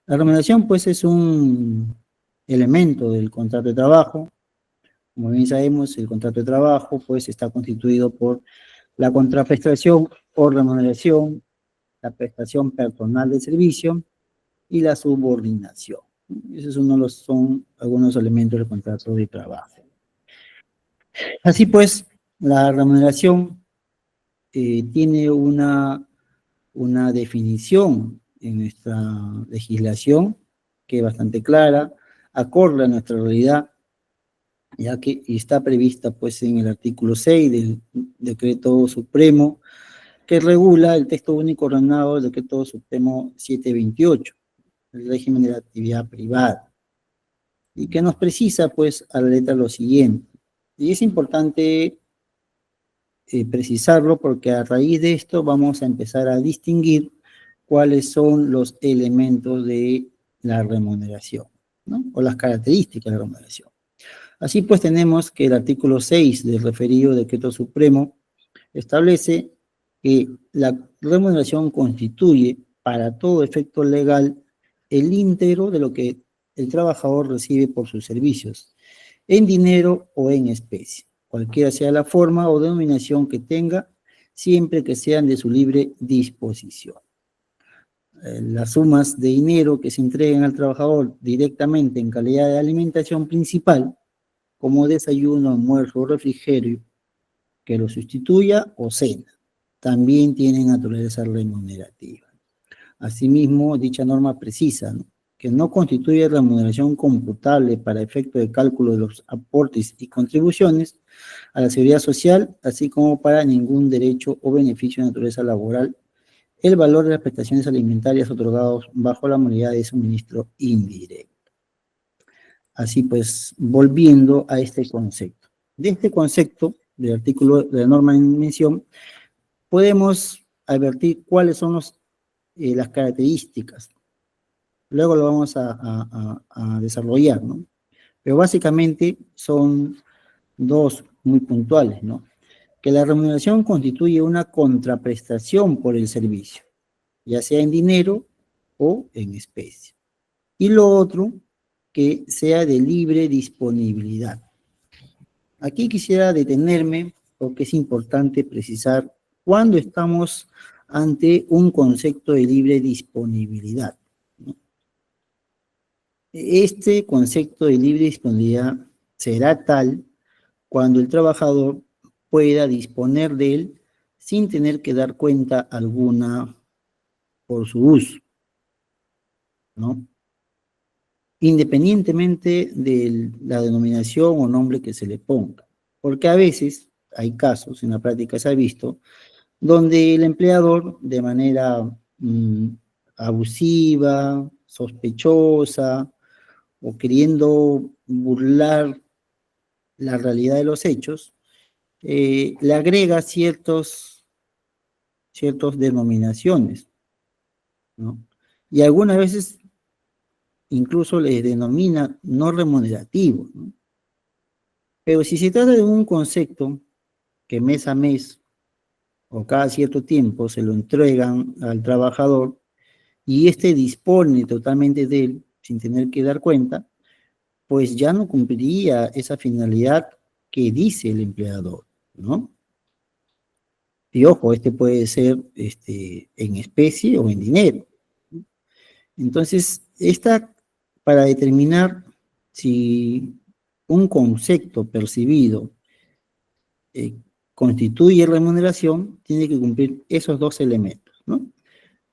La remuneración, pues, es un elemento del contrato de trabajo. Como bien sabemos, el contrato de trabajo, pues, está constituido por la contraprestación o remuneración, la prestación personal de servicio y la subordinación. Esos son algunos elementos del contrato de trabajo. Así pues, la remuneración tiene una definición en nuestra legislación que es bastante clara, acorde a nuestra realidad, ya que está prevista pues en el artículo 6 del Decreto Supremo, que regula el texto único ordenado del Decreto Supremo 728, el régimen de la actividad privada, y que nos precisa pues a la letra lo siguiente. Y es importante precisarlo porque a raíz de esto vamos a empezar a distinguir cuáles son los elementos de la remuneración, ¿no? O las características de la remuneración. Así pues tenemos que el artículo 6 del referido Decreto Supremo establece que la remuneración constituye para todo efecto legal el íntegro de lo que el trabajador recibe por sus servicios, en dinero o en especie, cualquiera sea la forma o denominación que tenga, siempre que sean de su libre disposición. Las sumas de dinero que se entreguen al trabajador directamente en calidad de alimentación principal, como desayuno, almuerzo o refrigerio, que lo sustituya o cena, también tienen naturaleza remunerativa. Asimismo, dicha norma precisa, ¿no?, que no constituye remuneración computable para efecto de cálculo de los aportes y contribuciones a la seguridad social, así como para ningún derecho o beneficio de naturaleza laboral, el valor de las prestaciones alimentarias otorgados bajo la modalidad de suministro indirecto. Así pues, volviendo a este concepto. De este concepto, del artículo de la norma en mención, podemos advertir cuáles son las características. Luego lo vamos a desarrollar, ¿no? Pero básicamente son dos muy puntuales, ¿no? Que la remuneración constituye una contraprestación por el servicio, ya sea en dinero o en especie. Y lo otro, que sea de libre disponibilidad. Aquí quisiera detenerme porque es importante precisar cuándo estamos ante un concepto de libre disponibilidad, ¿no? Este concepto de libre disponibilidad será tal cuando el trabajador pueda disponer de él sin tener que dar cuenta alguna por su uso, ¿no? Independientemente de la denominación o nombre que se le ponga. Porque a veces hay casos, en la práctica se ha visto, donde el empleador de manera abusiva, sospechosa o queriendo burlar la realidad de los hechos, le agrega ciertas denominaciones, ¿no? Y algunas veces incluso les denomina no remunerativo, ¿no? Pero si se trata de un concepto que mes a mes o cada cierto tiempo se lo entregan al trabajador y éste dispone totalmente de él sin tener que dar cuenta, pues ya no cumpliría esa finalidad que dice el empleador, ¿no? Y ojo, este puede ser en especie o en dinero. Entonces, para determinar si un concepto percibido constituye remuneración, tiene que cumplir esos dos elementos, ¿no?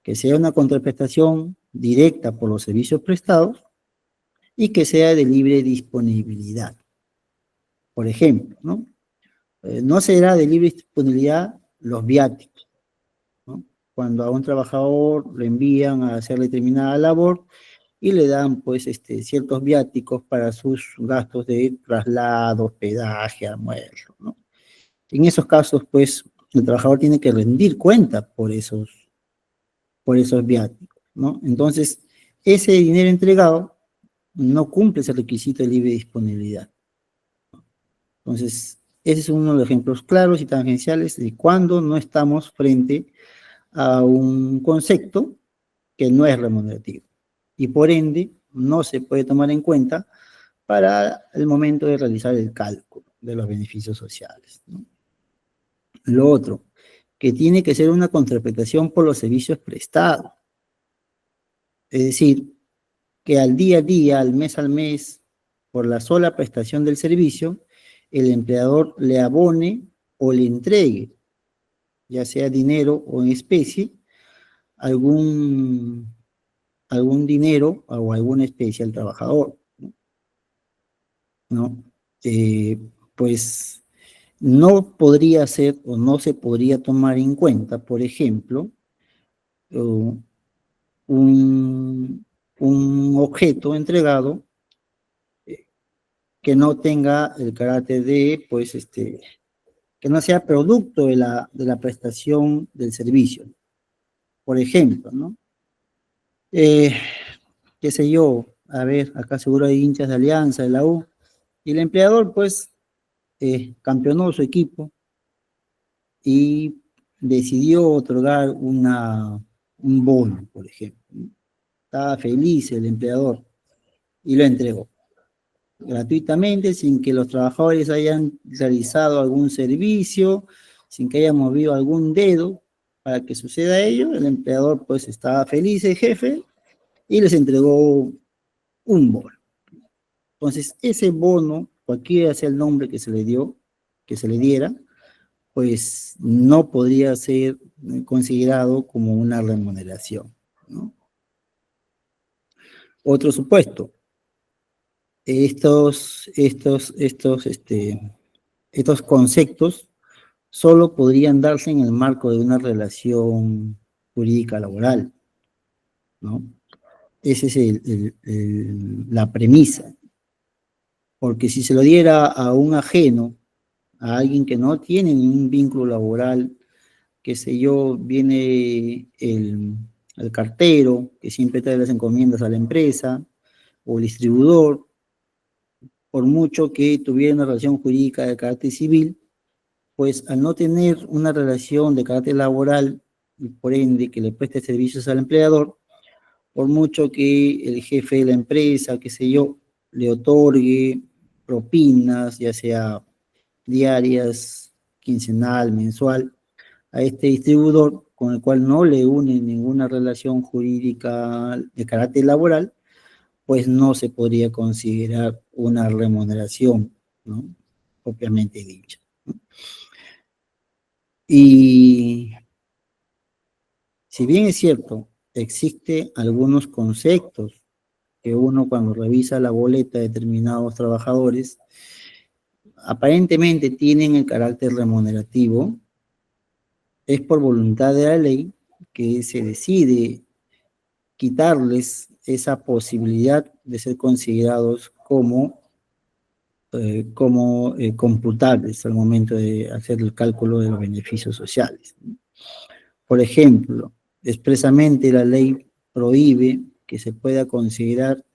Que sea una contraprestación directa por los servicios prestados y que sea de libre disponibilidad. Por ejemplo, ¿no? No será de libre disponibilidad los viáticos, ¿no? Cuando a un trabajador le envían a hacer determinada labor y le dan pues ciertos viáticos para sus gastos de traslado, hospedaje, almuerzo, ¿no? En esos casos pues el trabajador tiene que rendir cuenta por esos viáticos, ¿no? Entonces ese dinero entregado no cumple ese requisito de libre disponibilidad. Entonces ese es uno de los ejemplos claros y tangenciales de cuando no estamos frente a un concepto que no es remunerativo. y por ende no se puede tomar en cuenta para el momento de realizar el cálculo de los beneficios sociales, ¿no? Lo otro, que tiene que ser una contraprestación por los servicios prestados, es decir, que al día, al mes, por la sola prestación del servicio, el empleador le abone o le entregue, ya sea dinero o en especie, algún, algún dinero o alguna especie al trabajador, ¿no? Eh, pues no podría ser o no se podría tomar en cuenta, por ejemplo, un, un objeto entregado que no tenga el carácter de, pues, que no sea producto de la prestación del servicio. Por ejemplo, ¿no? Eh, qué sé yo, a ver, acá seguro hay hinchas de Alianza, de la U, y el empleador, pues, campeonó su equipo y decidió otorgar un bono, por ejemplo, ¿no? Estaba feliz el empleador y lo entregó gratuitamente, sin que los trabajadores hayan realizado algún servicio, sin que hayan movido algún dedo para que suceda ello. El empleador pues estaba feliz, el jefe, y les entregó un bono. Entonces, ese bono, cualquiera sea el nombre que se le dio, que se le diera, pues no podría ser considerado como una remuneración, ¿no? Otro supuesto, estos conceptos solo podrían darse en el marco de una relación jurídica laboral, ¿no? Esa es la premisa, porque si se lo diera a un ajeno, a alguien que no tiene ningún vínculo laboral, qué sé yo, viene el cartero, que siempre trae las encomiendas a la empresa, o el distribuidor, por mucho que tuviera una relación jurídica de carácter civil, pues al no tener una relación de carácter laboral, y por ende que le preste servicios al empleador, por mucho que el jefe de la empresa, qué sé yo, le otorgue propinas, ya sea diarias, quincenal, mensual, a este distribuidor con el cual no le une ninguna relación jurídica de carácter laboral, pues no se podría considerar una remuneración, ¿no? Propiamente dicha. Y si bien es cierto, existe algunos conceptos que uno cuando revisa la boleta de determinados trabajadores, aparentemente tienen el carácter remunerativo, es por voluntad de la ley que se decide quitarles esa posibilidad de ser considerados como computables al momento de hacer el cálculo de los beneficios sociales. Por ejemplo, expresamente la ley prohíbe que se pueda considerar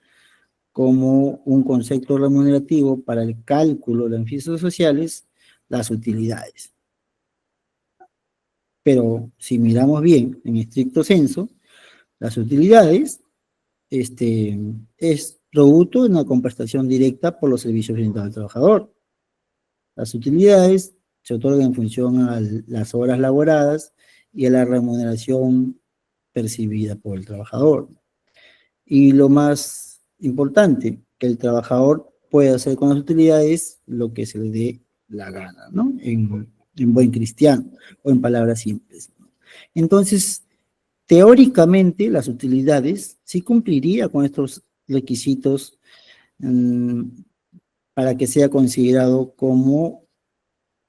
como un concepto remunerativo para el cálculo de los beneficios sociales las utilidades. Pero si miramos bien, en estricto senso, las utilidades es producto de una compensación directa por los servicios brindados al trabajador. Las utilidades se otorgan en función a las horas laboradas y a la remuneración percibida por el trabajador. Y lo más importante, que el trabajador puede hacer con las utilidades lo que se le dé la gana, ¿no? En buen cristiano, o en palabras simples, ¿no? Entonces, teóricamente, las utilidades sí cumpliría con estos requisitos mmm, para que sea considerado como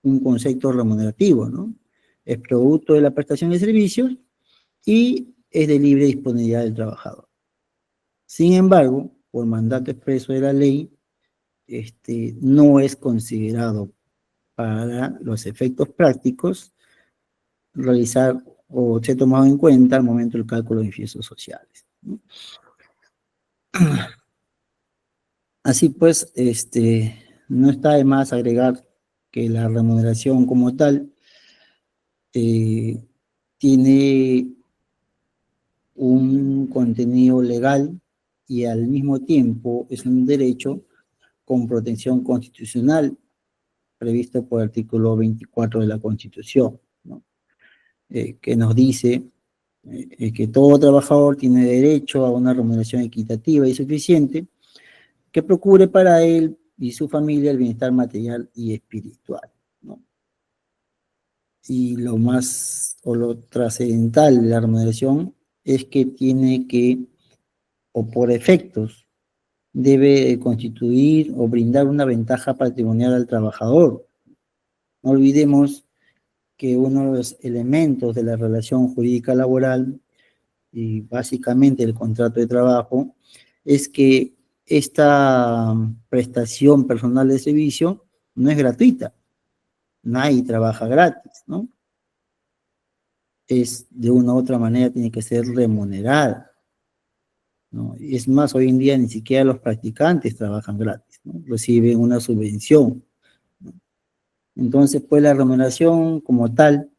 un concepto remunerativo, ¿no? Es producto de la prestación de servicios y es de libre disponibilidad del trabajador. Sin embargo, por mandato expreso de la ley, no es considerado para los efectos prácticos realizar o ser tomado en cuenta al momento del cálculo de beneficios sociales, ¿no? Así pues, no está de más agregar que la remuneración como tal tiene un contenido legal y al mismo tiempo es un derecho con protección constitucional previsto por el artículo 24 de la Constitución, ¿no? Que nos dice que todo trabajador tiene derecho a una remuneración equitativa y suficiente que procure para él y su familia el bienestar material y espiritual, ¿no? Y lo más o lo trascendental de la remuneración es que tiene que, o por efectos, debe constituir o brindar una ventaja patrimonial al trabajador. No olvidemos que uno de los elementos de la relación jurídica laboral y básicamente el contrato de trabajo es que esta prestación personal de servicio no es gratuita, nadie trabaja gratis, ¿no? Es de una u otra manera tiene que ser remunerada, ¿no? Y es más, hoy en día ni siquiera los practicantes trabajan gratis, ¿no? Reciben una subvención, ¿no? Entonces, pues la remuneración como tal,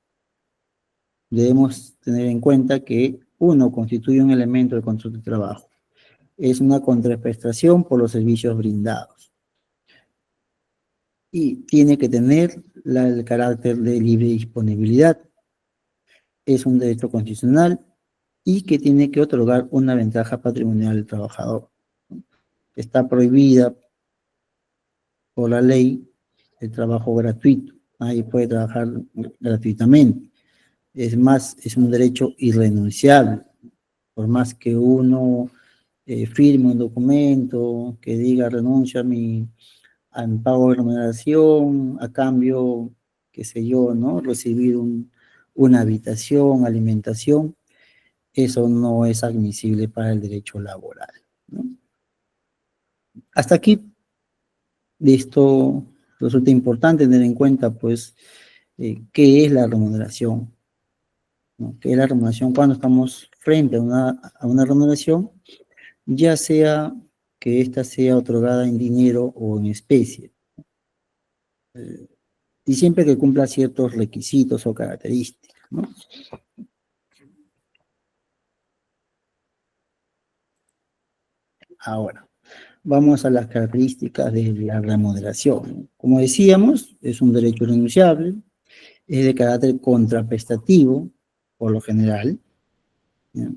debemos tener en cuenta que uno constituye un elemento del contrato de trabajo. Es una contraprestación por los servicios brindados. Y tiene que tener el carácter de libre disponibilidad. Es un derecho constitucional y que tiene que otorgar una ventaja patrimonial al trabajador. Está prohibida por la ley el trabajo gratuito. Nadie puede trabajar gratuitamente. Es más, es un derecho irrenunciable. Por más que uno firme un documento que diga renuncio al pago de remuneración, a cambio, qué sé yo, ¿no? Recibir una habitación, alimentación, eso no es admisible para el derecho laboral, ¿no? Hasta aquí, de esto resulta importante tener en cuenta, pues, qué es la remuneración, ¿no? ¿Qué es la remuneración cuando estamos frente a una remuneración, ya sea que ésta sea otorgada en dinero o en especie? Y siempre que cumpla ciertos requisitos o características, ¿no? Ahora, vamos a las características de la remuneración. Como decíamos, es un derecho irrenunciable, es de carácter contraprestativo, por lo general, ¿no?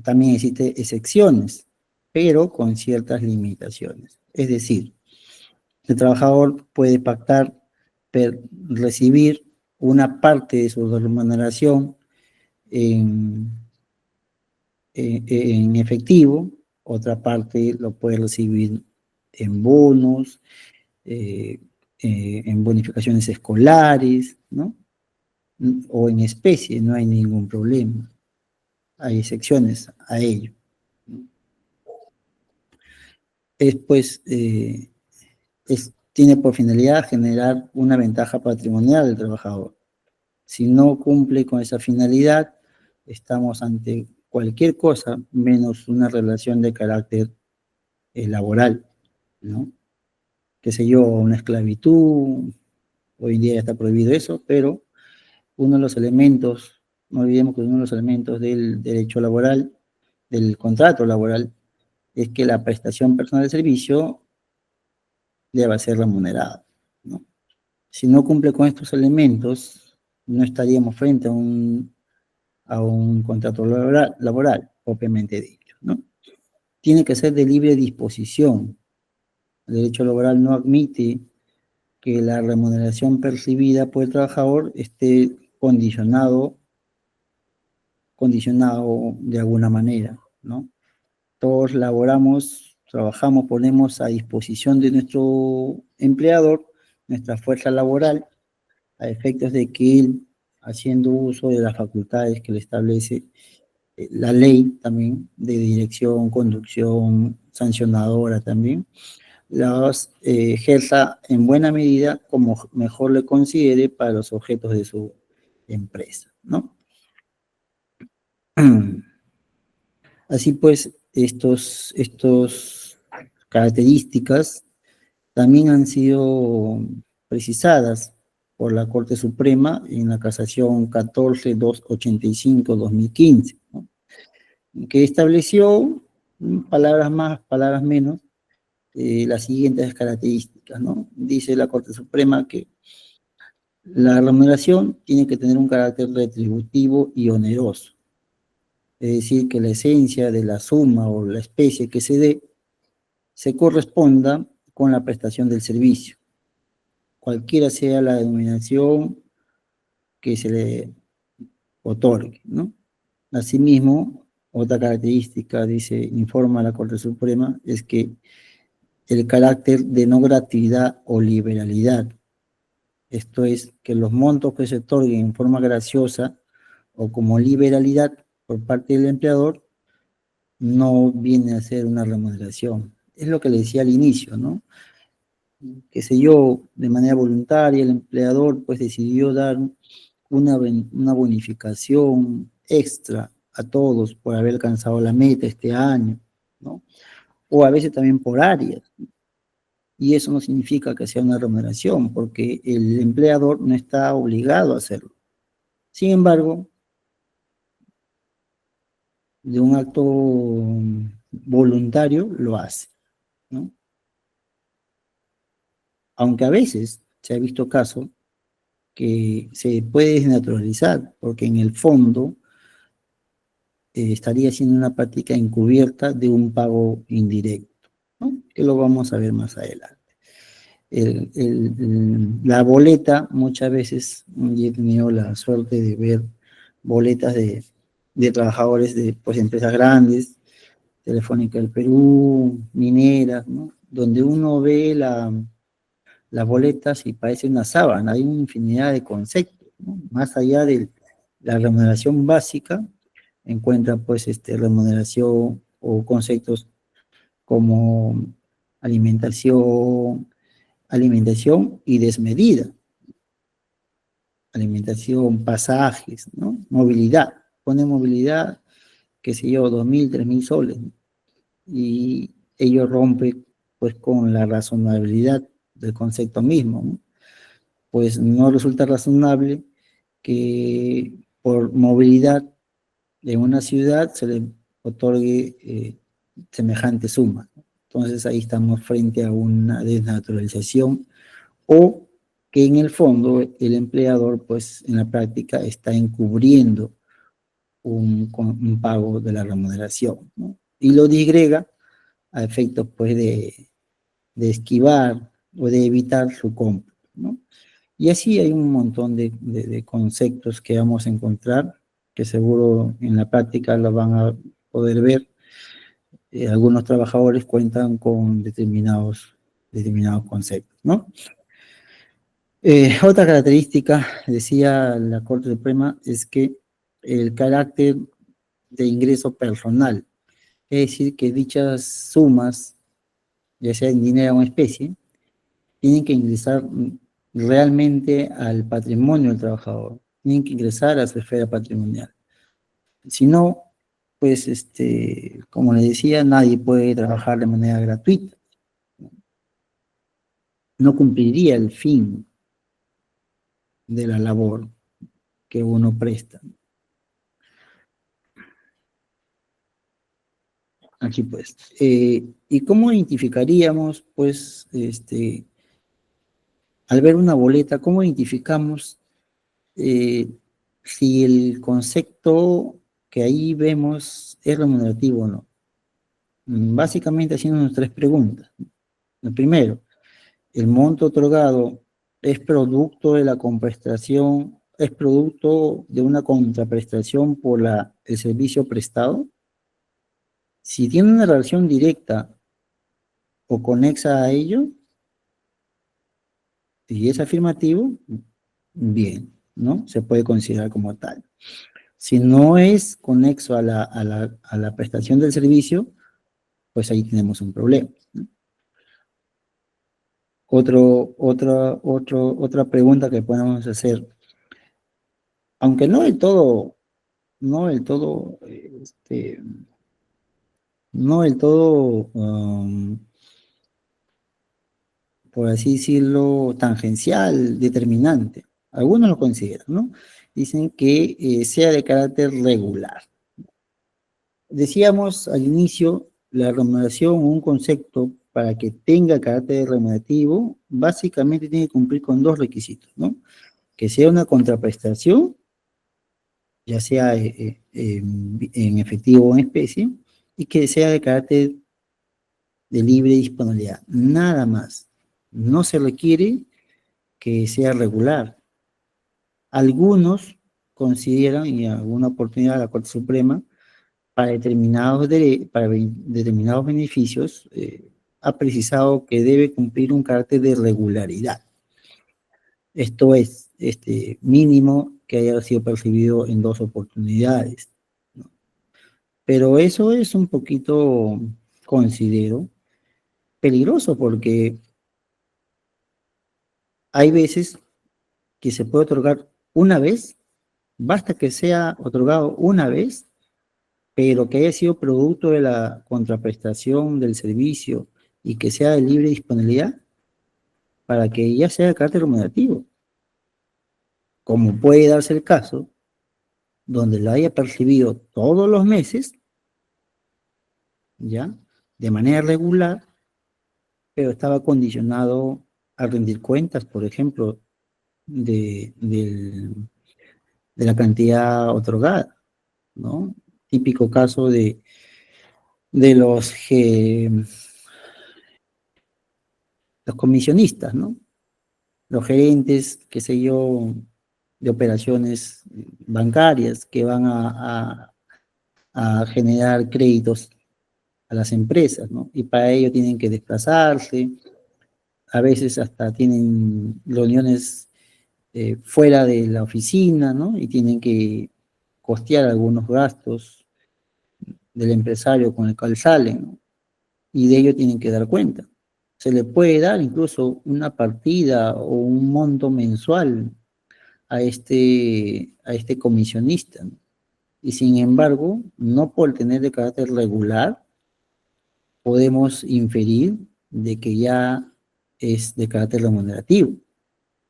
También existen excepciones, pero con ciertas limitaciones. Es decir, el trabajador puede pactar recibir una parte de su remuneración en, en efectivo, otra parte lo puede recibir en bonos, eh, en bonificaciones escolares, ¿no? O en especie, no hay ningún problema. Hay excepciones a ello. Es pues, tiene por finalidad generar una ventaja patrimonial del trabajador. Si no cumple con esa finalidad, estamos ante cualquier cosa menos una relación de carácter laboral, ¿no? Qué sé yo, una esclavitud, hoy en día ya está prohibido eso, pero uno de los elementos, no olvidemos que uno de los elementos del derecho laboral, del contrato laboral, es que la prestación personal de servicio debe ser remunerada, ¿no? Si no cumple con estos elementos, no estaríamos frente a un contrato laboral propiamente dicho, ¿no? Tiene que ser de libre disposición. El derecho laboral no admite que la remuneración percibida por el trabajador esté condicionado de alguna manera, ¿no? Todos laboramos, trabajamos, ponemos a disposición de nuestro empleador nuestra fuerza laboral a efectos de que él, haciendo uso de las facultades que le establece la ley también de dirección, conducción, sancionadora también, las ejerza en buena medida como mejor le considere para los objetos de su empresa, ¿no? Así pues, estos características también han sido precisadas por la Corte Suprema en la casación 14285-2015, ¿no? Que estableció palabras más, palabras menos, las siguientes características, ¿no? Dice la Corte Suprema que la remuneración tiene que tener un carácter retributivo y oneroso, es decir, que la esencia de la suma o la especie que se dé se corresponda con la prestación del servicio, cualquiera sea la denominación que se le otorgue, ¿no? Asimismo, otra característica, dice, informa la Corte Suprema, es que el carácter de no gratuidad o liberalidad, esto es, que los montos que se otorguen en forma graciosa o como liberalidad por parte del empleador no viene a ser una remuneración. Es lo que le decía al inicio, ¿no? Qué sé yo, de manera voluntaria, el empleador pues decidió dar una bonificación extra a todos por haber alcanzado la meta este año, ¿no? O a veces también por áreas. Y eso no significa que sea una remuneración, porque el empleador no está obligado a hacerlo. Sin embargo, de un acto voluntario lo hace, ¿no? Aunque a veces se ha visto casos que se puede desnaturalizar, porque en el fondo estaría siendo una práctica encubierta de un pago indirecto, ¿no? Que lo vamos a ver más adelante. La boleta, muchas veces, y he tenido la suerte de ver boletas de trabajadores de pues, empresas grandes, Telefónica del Perú, mineras, ¿no? Donde uno ve las boletas y parece una sábana, hay una infinidad de conceptos, ¿no? Más allá de la remuneración básica, encuentran pues remuneración o conceptos como alimentación, alimentación y desmedida, alimentación, pasajes, ¿no? Movilidad, pone movilidad, qué sé yo, 2.000, 3.000 soles, ¿no? Y ello rompe pues con la razonabilidad del concepto mismo, ¿no? Pues no resulta razonable que por movilidad de una ciudad se le otorgue semejante suma. Entonces ahí estamos frente a una desnaturalización o que en el fondo el empleador pues en la práctica está encubriendo un pago de la remuneración, ¿no? Y lo disgrega a efectos pues de esquivar o de evitar su compra, ¿no? Y así hay un montón de conceptos que vamos a encontrar, que seguro en la práctica lo van a poder ver. Algunos trabajadores cuentan con determinados conceptos, ¿no? Otra característica, decía la Corte Suprema, es que el carácter de ingreso personal, es decir, que dichas sumas, ya sea en dinero o en especie, tienen que ingresar realmente al patrimonio del trabajador, tienen que ingresar a su esfera patrimonial. Si no, pues, como le decía, nadie puede trabajar de manera gratuita, no cumpliría el fin de la labor que uno presta. Aquí pues. ¿Y cómo identificaríamos, pues, al ver una boleta, cómo identificamos eh, si el concepto que ahí vemos es remunerativo o no? Básicamente haciéndonos tres preguntas. Lo primero, ¿el monto otorgado es producto de la contraprestación, es producto de una contraprestación por el servicio prestado? Si tiene una relación directa o conexa a ello, si es afirmativo, bien, ¿no? Se puede considerar como tal. Si no es conexo a la prestación del servicio, pues ahí tenemos un problema, ¿no? Otra pregunta que podemos hacer, aunque no del todo, no del todo, por así decirlo, tangencial, determinante. Algunos lo consideran, ¿no? Dicen que sea de carácter regular. Decíamos al inicio, la remuneración, un concepto para que tenga carácter remunerativo, básicamente tiene que cumplir con dos requisitos, ¿no? Que sea una contraprestación, ya sea en efectivo o en especie, y que sea de carácter de libre disponibilidad, nada más. No se requiere que sea regular. Algunos consideran, y en alguna oportunidad la Corte Suprema, para determinados beneficios, ha precisado que debe cumplir un carácter de regularidad. Esto es, mínimo que haya sido percibido en dos oportunidades, ¿no? Pero eso es un poquito, considero, peligroso porque hay veces que se puede otorgar una vez, basta que sea otorgado una vez, pero que haya sido producto de la contraprestación del servicio y que sea de libre disponibilidad para que ya sea de carácter remunerativo. Como puede darse el caso donde lo haya percibido todos los meses, ya, de manera regular, pero estaba condicionado a rendir cuentas, por ejemplo, de la cantidad otorgada, ¿no? Típico caso de los comisionistas, ¿no? Los gerentes, qué sé yo, de operaciones bancarias que van a generar créditos a las empresas, ¿no? Y para ello tienen que desplazarse, a veces hasta tienen reuniones fuera de la oficina, ¿no? Y tienen que costear algunos gastos del empresario con el cual salen, ¿no? Y de ello tienen que dar cuenta. Se le puede dar incluso una partida o un monto mensual a este comisionista, ¿no? Y sin embargo, no por tener de carácter regular, podemos inferir de que ya es de carácter remunerativo,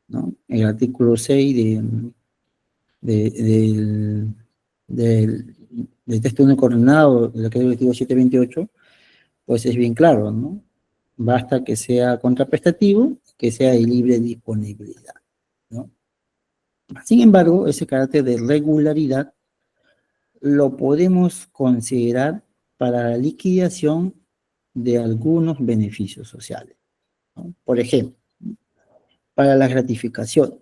¿no? El artículo 6 de- del, del, del texto único coordinado del decreto directivo 728, pues es bien claro, ¿no? Basta que sea contraprestativo, que sea de libre disponibilidad, ¿no? Sin embargo, ese carácter de regularidad lo podemos considerar para la liquidación de algunos beneficios sociales, ¿no? Por ejemplo, para la gratificación.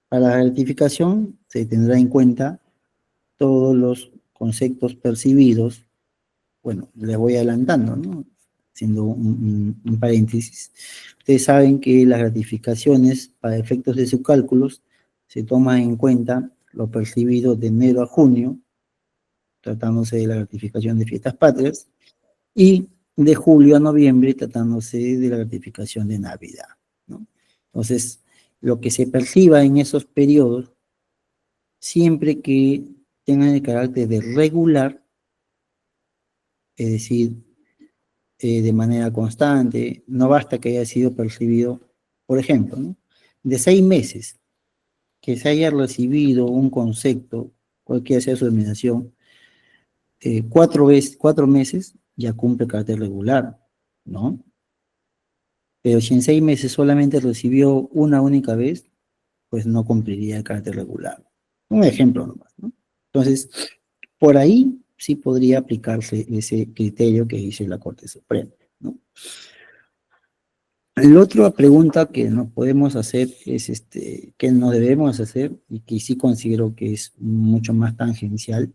Para la gratificación se tendrá en cuenta todos los conceptos percibidos. Bueno, les voy adelantando, ¿no? Haciendo un paréntesis. Ustedes saben que las gratificaciones, para efectos de sus cálculos, se toman en cuenta lo percibido de enero a junio, tratándose de la gratificación de fiestas patrias, y de julio a noviembre, tratándose de la gratificación de Navidad, ¿no? Entonces, lo que se perciba en esos periodos, siempre que tengan el carácter de regular, es decir, de manera constante, no basta que haya sido percibido, por ejemplo, ¿no? De 6 meses, que se haya recibido un concepto, cualquiera sea su denominación, 4 meses, ya cumple carácter regular, ¿no? Pero si en 6 meses solamente recibió una única vez, pues no cumpliría el carácter regular. Un ejemplo nomás, ¿no? Entonces, por ahí sí podría aplicarse ese criterio que dice la Corte Suprema, ¿no? La otra pregunta que nos podemos hacer es, que nos debemos hacer, y que sí considero que es mucho más tangencial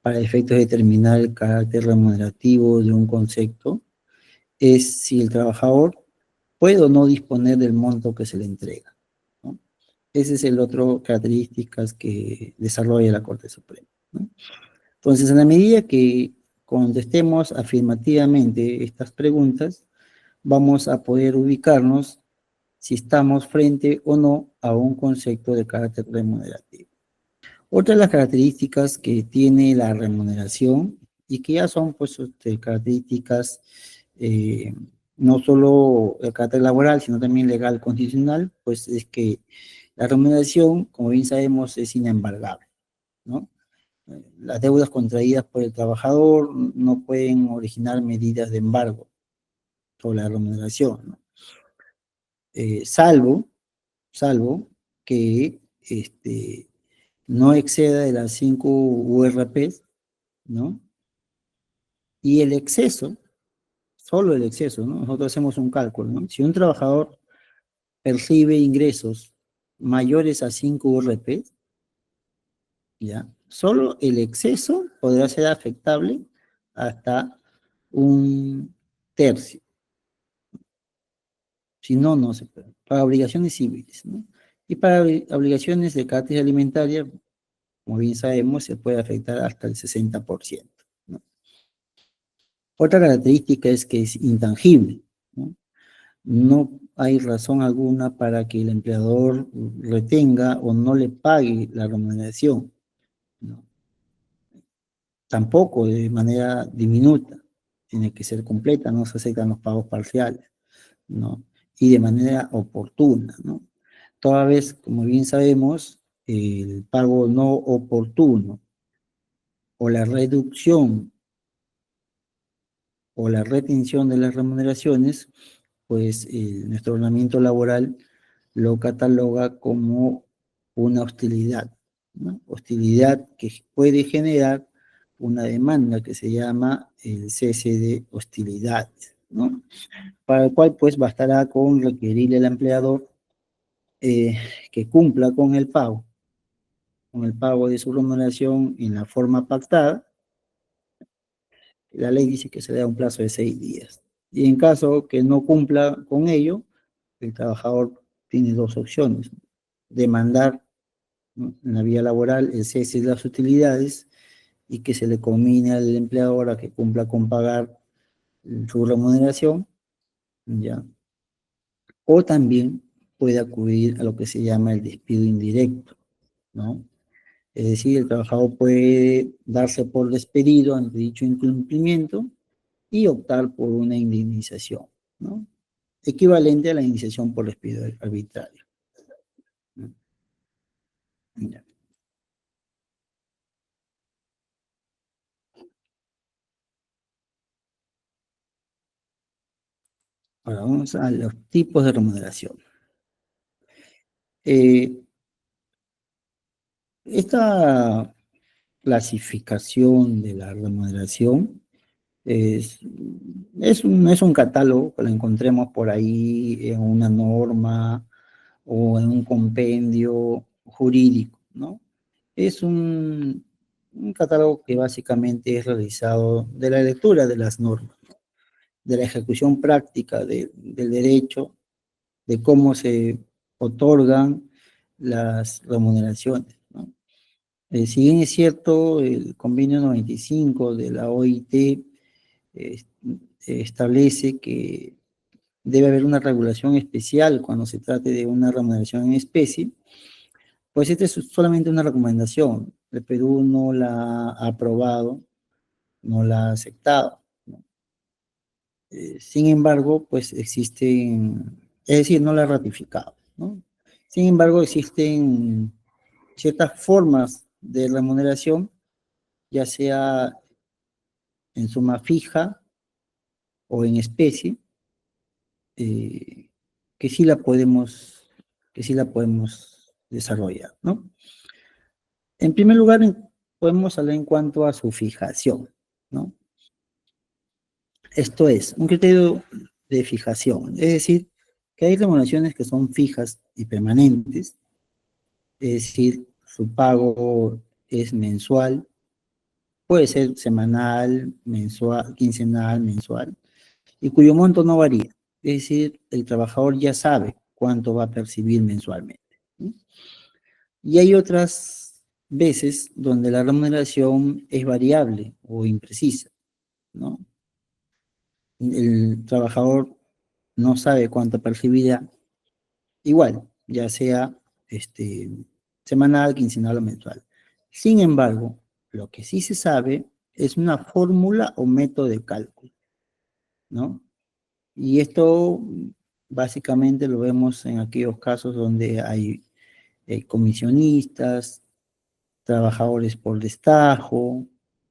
para efectos de determinar el carácter remunerativo de un concepto, es si el trabajador puede o no disponer del monto que se le entrega, ¿no? Ese es el otro características que desarrolla la Corte Suprema, ¿no? Entonces, en la medida que contestemos afirmativamente estas preguntas, vamos a poder ubicarnos si estamos frente o no a un concepto de carácter remunerativo. Otra de las características que tiene la remuneración y que ya son pues características eh, no solo de carácter laboral, sino también legal constitucional, pues es que la remuneración, como bien sabemos, es inembargable, ¿no? las deudas contraídas por el trabajador no pueden originar medidas de embargo sobre la remuneración, ¿no? Salvo que no exceda de las 5 URPs, ¿no? Y el exceso, solo el exceso, ¿no? Nosotros hacemos un cálculo, ¿no? Si un trabajador percibe ingresos mayores a 5 URPs, ¿ya? Solo el exceso podrá ser afectable hasta un tercio. Si no, no se puede. Para obligaciones civiles, ¿no? Y para obligaciones de carácter alimentaria, como bien sabemos, se puede afectar hasta el 60%, ¿no? Otra característica es que es intangible, ¿no? No hay razón alguna para que el empleador retenga o no le pague la remuneración, ¿no? Tampoco de manera diminuta, tiene que ser completa, no se aceptan los pagos parciales, ¿no? Y de manera oportuna, ¿no? Toda vez, como bien sabemos, el pago no oportuno o la reducción o la retención de las remuneraciones, pues nuestro ordenamiento laboral lo cataloga como una hostilidad, ¿no? Hostilidad que puede generar una demanda que se llama el cese de hostilidades, ¿no? Para el cual pues bastará con requerirle al empleador que cumpla con el pago de su remuneración en la forma pactada. La ley dice que se da un plazo de 6 días. Y en caso que no cumpla con ello, el trabajador tiene dos opciones: demandar, ¿no?, en la vía laboral el cese de las utilidades y que se le conmine al empleador a que cumpla con pagar su remuneración, ¿ya? O también puede acudir a lo que se llama el despido indirecto, ¿no? Es decir, el trabajador puede darse por despedido ante dicho incumplimiento y optar por una indemnización, ¿no? Equivalente a la indemnización por despido arbitrario, ¿no? Ya. Ahora vamos a los tipos de remuneración. Eh, esta clasificación de la remuneración es, es un catálogo que lo encontremos por ahí en una norma o en un compendio jurídico, ¿no? Es un catálogo que básicamente es realizado de la lectura de las normas, de la ejecución práctica del derecho, de cómo se otorgan las remuneraciones, ¿no? Si bien es cierto, el convenio 95 de la OIT eh, establece que debe haber una regulación especial cuando se trate de una remuneración en especie, pues esta es solamente una recomendación. El Perú no la ha aprobado, no la ha aceptado, ¿no? Sin embargo, pues existen, es decir, no la ha ratificado, ¿no? Sin embargo, existen ciertas formas de remuneración, ya sea en suma fija o en especie, eh, que sí la podemos, que sí la podemos desarrollar, ¿no? En primer lugar, podemos hablar en cuanto a su fijación, ¿no? Esto es, un criterio de fijación, es decir, que hay remuneraciones que son fijas y permanentes, es decir, su pago es mensual, puede ser semanal, mensual, quincenal, mensual, y cuyo monto no varía. Es decir, el trabajador ya sabe cuánto va a percibir mensualmente, ¿no? Y hay otras veces donde la remuneración es variable o imprecisa, ¿no? El trabajador no sabe cuánto percibirá, igual, ya sea semanal, quincenal o mensual. Sin embargo, lo que sí se sabe es una fórmula o método de cálculo, ¿no? Y esto básicamente lo vemos en aquellos casos donde hay comisionistas, trabajadores por destajo,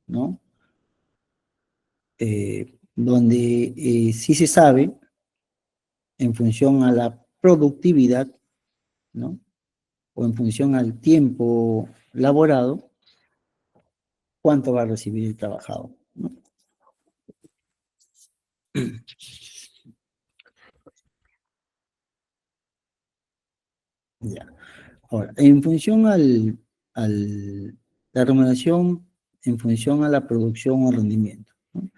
¿no? Donde sí se sabe, en función a la productividad, ¿no? O en función al tiempo laborado, cuánto va a recibir el trabajador, ¿no? Ya. Ahora, en función la remuneración, en función a la producción o rendimiento, ¿no?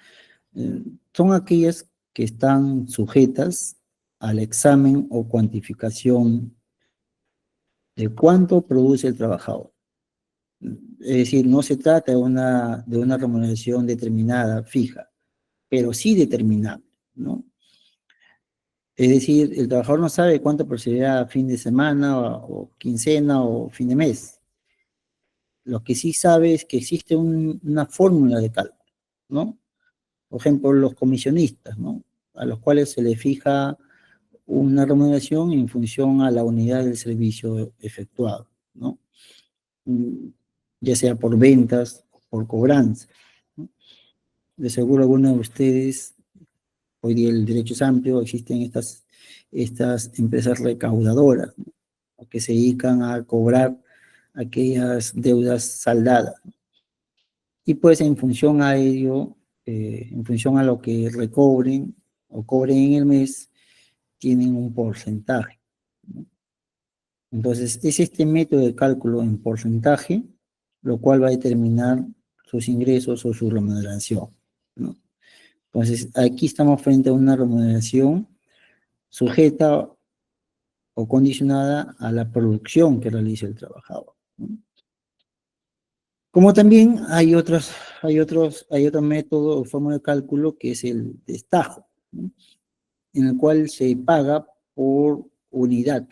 Eh, Son aquellas que están sujetas al examen o cuantificación de cuánto produce el trabajador. Es decir, no se trata de una remuneración determinada, fija, pero sí determinable, ¿no? Es decir, el trabajador no sabe cuánto procederá fin de semana o quincena o fin de mes. Lo que sí sabe es que existe una fórmula de cálculo, ¿no? Por ejemplo, los comisionistas, ¿no? A los cuales se les fija una remuneración en función a la unidad del servicio efectuado, ¿no? Mm, Ya sea por ventas o por cobranza, ¿no? De seguro algunos de ustedes, hoy día el derecho es amplio, existen estas empresas recaudadoras, ¿no? Que se dedican a cobrar aquellas deudas saldadas. Y pues en función a ello, en función a lo que recobren o cobren en el mes, tienen un porcentaje, ¿no? Entonces, es este método de cálculo en porcentaje, lo cual va a determinar sus ingresos o su remuneración, ¿no? Entonces, aquí estamos frente a una remuneración sujeta o condicionada a la producción que realice el trabajador, ¿no? Como también hay otro método o forma de cálculo que es el destajo, ¿no? En el cual se paga por unidad,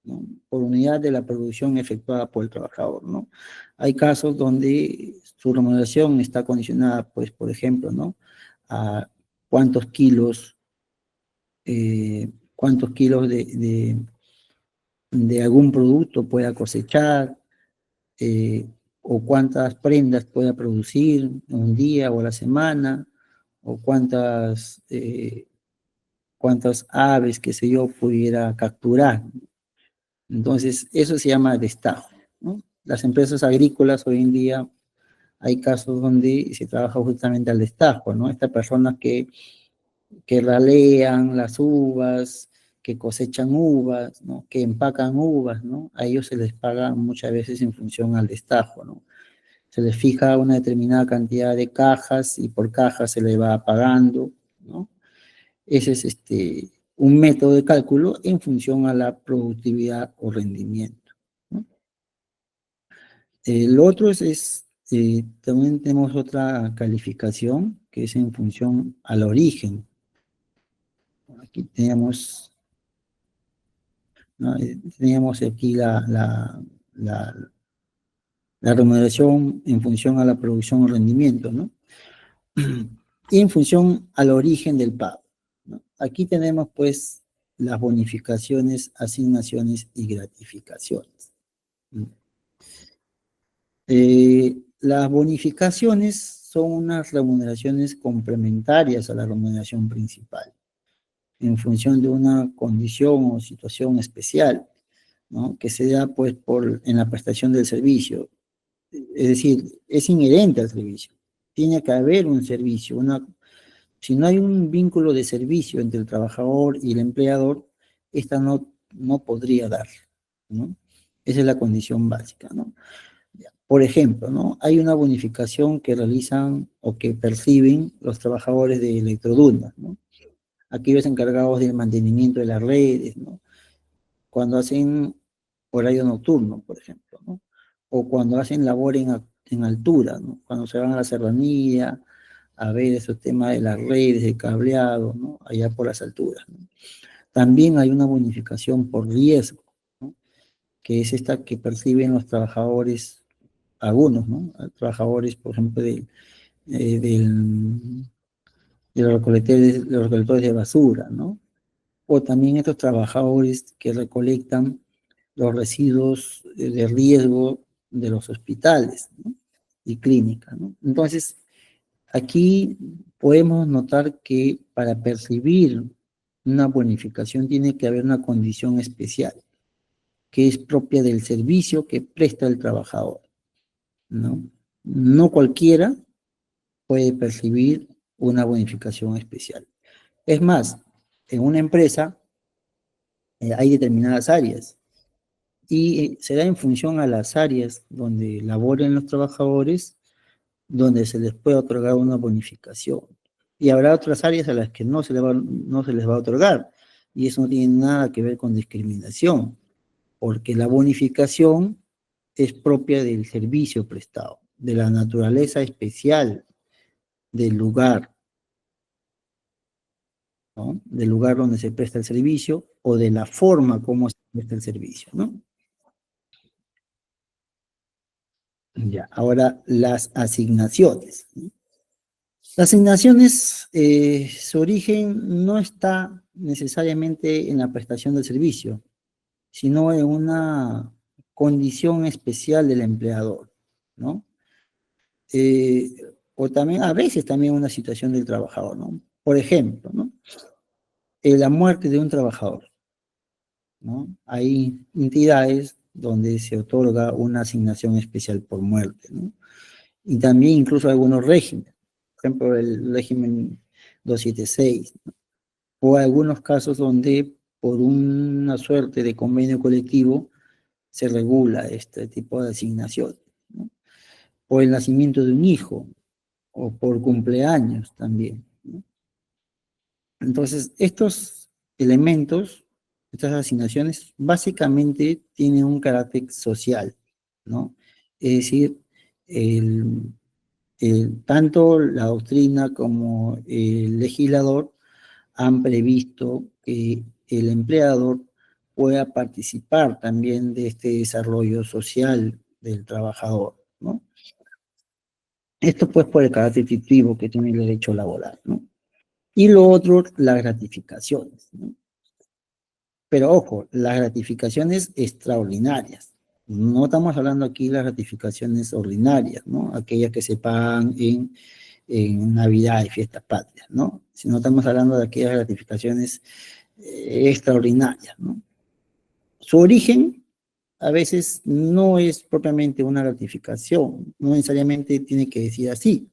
¿no? Por unidad de la producción efectuada por el trabajador, ¿no? Hay casos donde su remuneración está condicionada, pues, por ejemplo, ¿no? A cuántos kilos, cuántos kilos de algún producto pueda cosechar, eh, o cuántas prendas pueda producir en un día o a la semana, o cuántas aves, qué sé yo, pudiera capturar. Entonces, eso se llama destajo, ¿no? Las empresas agrícolas hoy en día hay casos donde se trabaja justamente al destajo, ¿no? Estas personas que ralean las uvas, que cosechan uvas, ¿no? Que empacan uvas, ¿no? A ellos se les paga muchas veces en función al destajo, ¿no? Se les fija una determinada cantidad de cajas y por caja se le va pagando, ¿no? Ese es un método de cálculo en función a la productividad o rendimiento, ¿no? El otro también tenemos otra calificación que es en función al origen. Aquí ¿no? Teníamos aquí la, la remuneración en función a la producción o rendimiento, ¿no? Y en función al origen del pago, ¿no? Aquí tenemos pues las bonificaciones, asignaciones y gratificaciones, ¿no? Las bonificaciones son unas remuneraciones complementarias a la remuneración principal, en función de una condición o situación especial, ¿no? Que se da pues en la prestación del servicio. Es decir, es inherente al servicio. Tiene que haber un servicio. Si no hay un vínculo de servicio entre el trabajador y el empleador, esta no podría dar, ¿no? Esa es la condición básica, ¿no? Por ejemplo, ¿no? Hay una bonificación que realizan o que perciben los trabajadores de Electrodunas, ¿no? Aquellos encargados del mantenimiento de las redes, ¿no? Cuando hacen horario nocturno, por ejemplo, ¿no? O cuando hacen labor en altura, ¿no? Cuando se van a la serranía a ver esos temas de las redes, de cableado, ¿no? Allá por las alturas, ¿no? También hay una bonificación por riesgo, ¿no? Que es esta que perciben los trabajadores, algunos, ¿no? Trabajadores, por ejemplo, eh, del, de los recolectores de basura, ¿no? O también estos trabajadores que recolectan los residuos de riesgo de los hospitales, ¿no? Y clínicas, ¿no? Entonces, aquí podemos notar que para percibir una bonificación tiene que haber una condición especial, que es propia del servicio que presta el trabajador, ¿no? No cualquiera puede percibir una bonificación especial. Es más, en una empresa hay determinadas áreas y se da en función a las áreas donde laboren los trabajadores, donde se les puede otorgar una bonificación. Y habrá otras áreas a las que no se les va a otorgar. Y eso no tiene nada que ver con discriminación, porque la bonificación es propia del servicio prestado, de la naturaleza especial del lugar, ¿no? Del lugar donde se presta el servicio o de la forma como se presta el servicio, ¿no? Ya, ahora las asignaciones, ¿no? Las asignaciones, su origen no está necesariamente en la prestación del servicio, sino en una condición especial del empleador, ¿no? Eh, o también, a veces también una situación del trabajador, ¿no? Por ejemplo, ¿no? La muerte de un trabajador, ¿no? Hay entidades donde se otorga una asignación especial por muerte, ¿no? Y también incluso algunos regímenes, por ejemplo, el régimen 276, ¿no? O algunos casos donde por una suerte de convenio colectivo se regula este tipo de asignación, ¿no? O el nacimiento de un hijo, o por cumpleaños también, ¿no? Entonces, estos elementos, estas asignaciones, básicamente tienen un carácter social, ¿no? Es decir, el, tanto la doctrina como el legislador han previsto que el empleador pueda participar también de este desarrollo social del trabajador, ¿no? Esto pues por el carácter fictivo que tiene el derecho laboral, ¿no? Y lo otro, las gratificaciones, ¿no? Pero ojo, las gratificaciones extraordinarias. No estamos hablando aquí de las gratificaciones ordinarias, ¿no? Aquellas que se pagan en Navidad y fiestas patrias, ¿no? Sino estamos hablando de aquellas gratificaciones extraordinarias, ¿no? Su origen a veces no es propiamente una gratificación, no necesariamente tiene que decir así,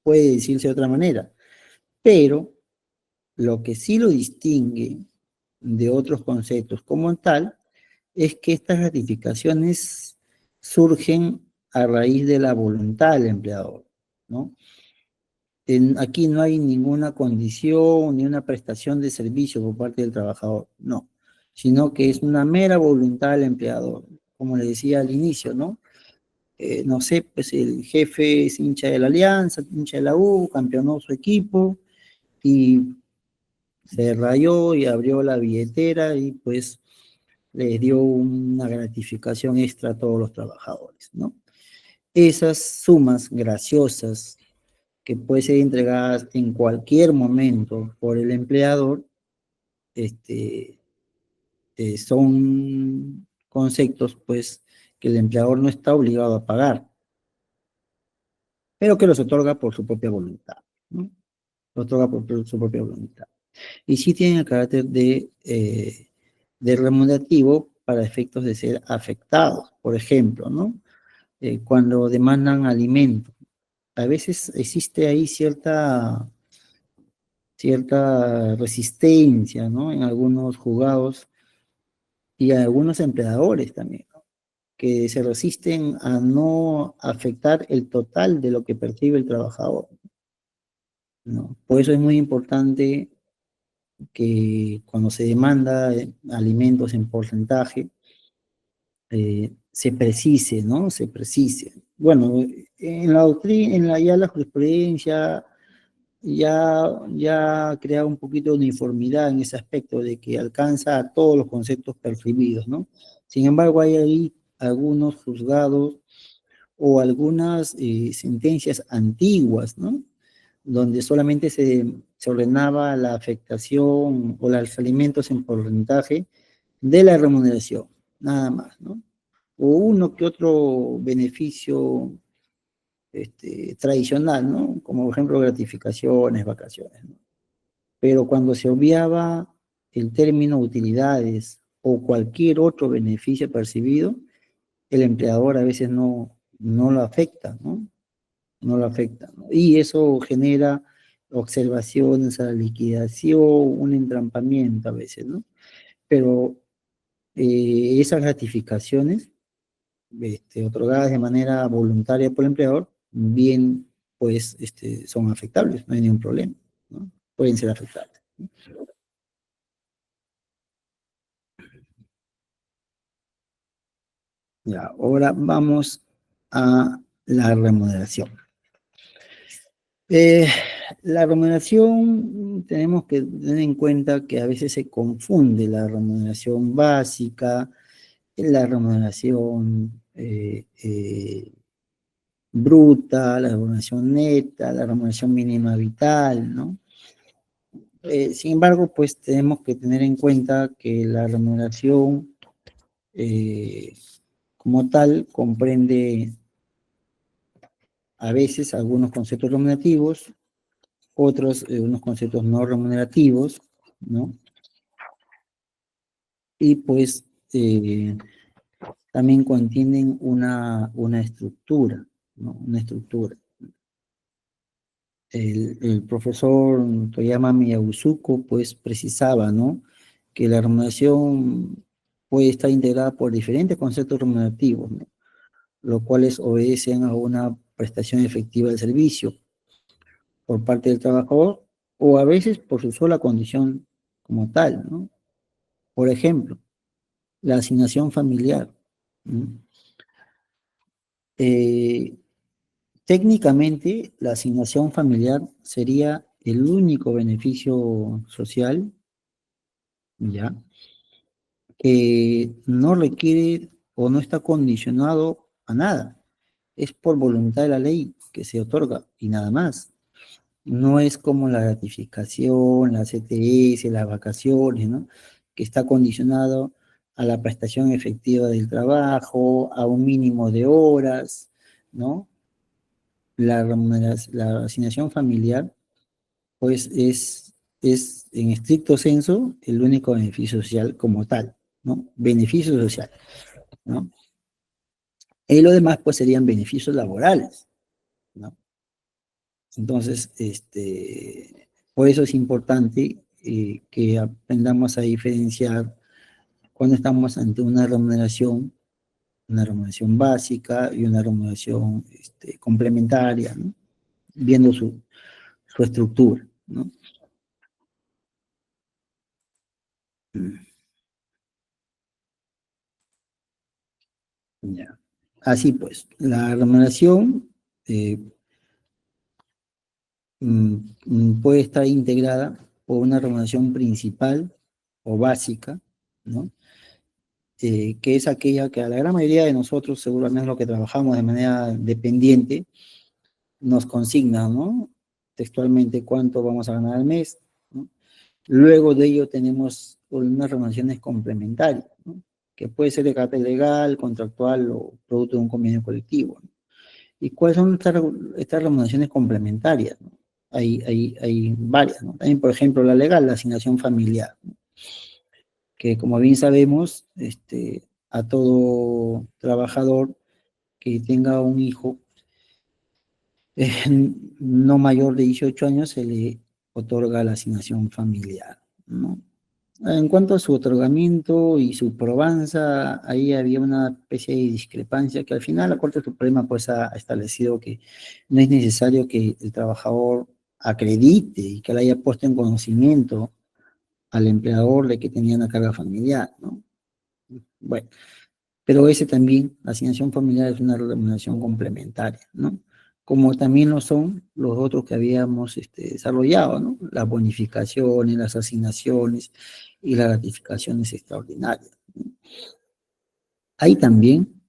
puede decirse de otra manera, pero lo que sí lo distingue de otros conceptos como tal es que estas gratificaciones surgen a raíz de la voluntad del empleador, ¿no? Aquí no hay ninguna condición ni una prestación de servicio por parte del trabajador, no, sino que es una mera voluntad del empleador, como le decía al inicio, ¿no? No sé, pues el jefe es hincha de la Alianza, hincha de la U, campeonó su equipo y se rayó y abrió la billetera y pues les dio una gratificación extra a todos los trabajadores, ¿no? Esas sumas graciosas que pueden ser entregadas en cualquier momento por el empleador, este, son conceptos, pues, que el empleador no está obligado a pagar, pero que los otorga por su propia voluntad, ¿no? Los otorga por su propia voluntad. Y sí tienen el carácter de remunerativo para efectos de ser afectados, por ejemplo, ¿no? Cuando demandan alimento. A veces existe ahí cierta resistencia, ¿no? En algunos juzgados y algunos empleadores también, ¿no? Que se resisten a no afectar el total de lo que percibe el trabajador, ¿no? Por eso es muy importante que cuando se demanda alimentos en porcentaje, se precise, ¿no? Se precise. Bueno, en la doctrina, ya la jurisprudencia ya ha creado un poquito de uniformidad en ese aspecto de que alcanza a todos los conceptos percibidos, ¿no? Sin embargo, hay ahí algunos juzgados o algunas sentencias antiguas, ¿no? Donde solamente se ordenaba la afectación o los alimentos en porcentaje de la remuneración, nada más, ¿no? o uno que otro beneficio tradicional, ¿no? Como por ejemplo gratificaciones, vacaciones, ¿no? Pero cuando se obviaba el término utilidades o cualquier otro beneficio percibido, el empleador a veces no lo afecta, ¿no? No lo afecta, ¿no? Y eso genera observaciones a la liquidación, un entrampamiento a veces, ¿no? Pero esas gratificaciones otorgadas de manera voluntaria por el empleador, bien, pues, son afectables, no hay ningún problema, ¿no? Pueden ser afectables. Ya, ahora vamos a la remuneración. Eh, la remuneración, tenemos que tener en cuenta que a veces se confunde la remuneración básica, la remuneración bruta, la remuneración neta, la remuneración mínima vital, ¿no? Sin embargo, pues tenemos que tener en cuenta que la remuneración como tal comprende a veces algunos conceptos remunerativos, otros unos conceptos no remunerativos, ¿no? Y pues también contienen una estructura, ¿no? Una estructura. El profesor Toyama Miyausuko pues precisaba, ¿no? Que la remuneración puede estar integrada por diferentes conceptos remunerativos, ¿no? Los cuales obedecen a una prestación efectiva del servicio por parte del trabajador o a veces por su sola condición como tal, ¿no? Por ejemplo, la asignación familiar. ¿No? Eh, Técnicamente, la asignación familiar sería el único beneficio social, ¿ya? Que no requiere o no está condicionado a nada. Es por voluntad de la ley que se otorga y nada más. No es como la gratificación, la CTS, las vacaciones, ¿no? Que está condicionado a la prestación efectiva del trabajo, a un mínimo de horas, ¿no? La asignación familiar, pues es en estricto senso el único beneficio social como tal, ¿no? Beneficio social, ¿no? Y lo demás, pues serían beneficios laborales, ¿no? Entonces, por eso es importante que aprendamos a diferenciar cuando estamos ante una remuneración básica y una remuneración complementaria, ¿no? Viendo su estructura, ¿no? Mm, ya. Así pues, la remuneración eh, puede estar integrada por una remuneración principal o básica, ¿no? Que es aquella que a la gran mayoría de nosotros, seguramente lo que trabajamos de manera dependiente, nos consigna, ¿no? Textualmente cuánto vamos a ganar al mes, ¿no? Luego de ello tenemos unas remuneraciones complementarias, ¿no? Que puede ser de carácter legal, contractual o producto de un convenio colectivo, ¿no? ¿Y cuáles son estas remuneraciones complementarias? ¿No? Hay varias, ¿no? También, por ejemplo, la legal, la asignación familiar, ¿no? Que como bien sabemos, a todo trabajador que tenga un hijo no mayor de 18 años se le otorga la asignación familiar, ¿no? En cuanto a su otorgamiento y su probanza, ahí había una especie de discrepancia que al final la Corte Suprema pues ha establecido que no es necesario que el trabajador acredite y que le haya puesto en conocimiento al empleador de que tenía una carga familiar, ¿no? Bueno, pero ese también, la asignación familiar es una remuneración complementaria, ¿no? Como también lo son los otros que habíamos desarrollado, ¿no? Las bonificaciones, las asignaciones y las gratificaciones extraordinarias. Hay también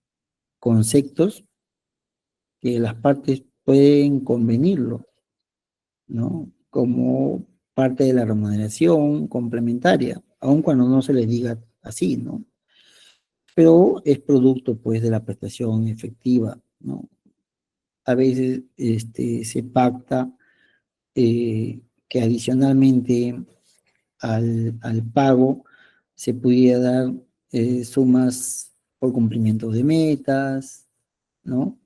conceptos que las partes pueden convenirlo, ¿no? Como parte de la remuneración complementaria, aun cuando no se les diga así, ¿no? pero es producto, pues, de la prestación efectiva, ¿no? A veces se pacta que adicionalmente al pago se pudiera dar sumas por cumplimiento de metas, ¿no?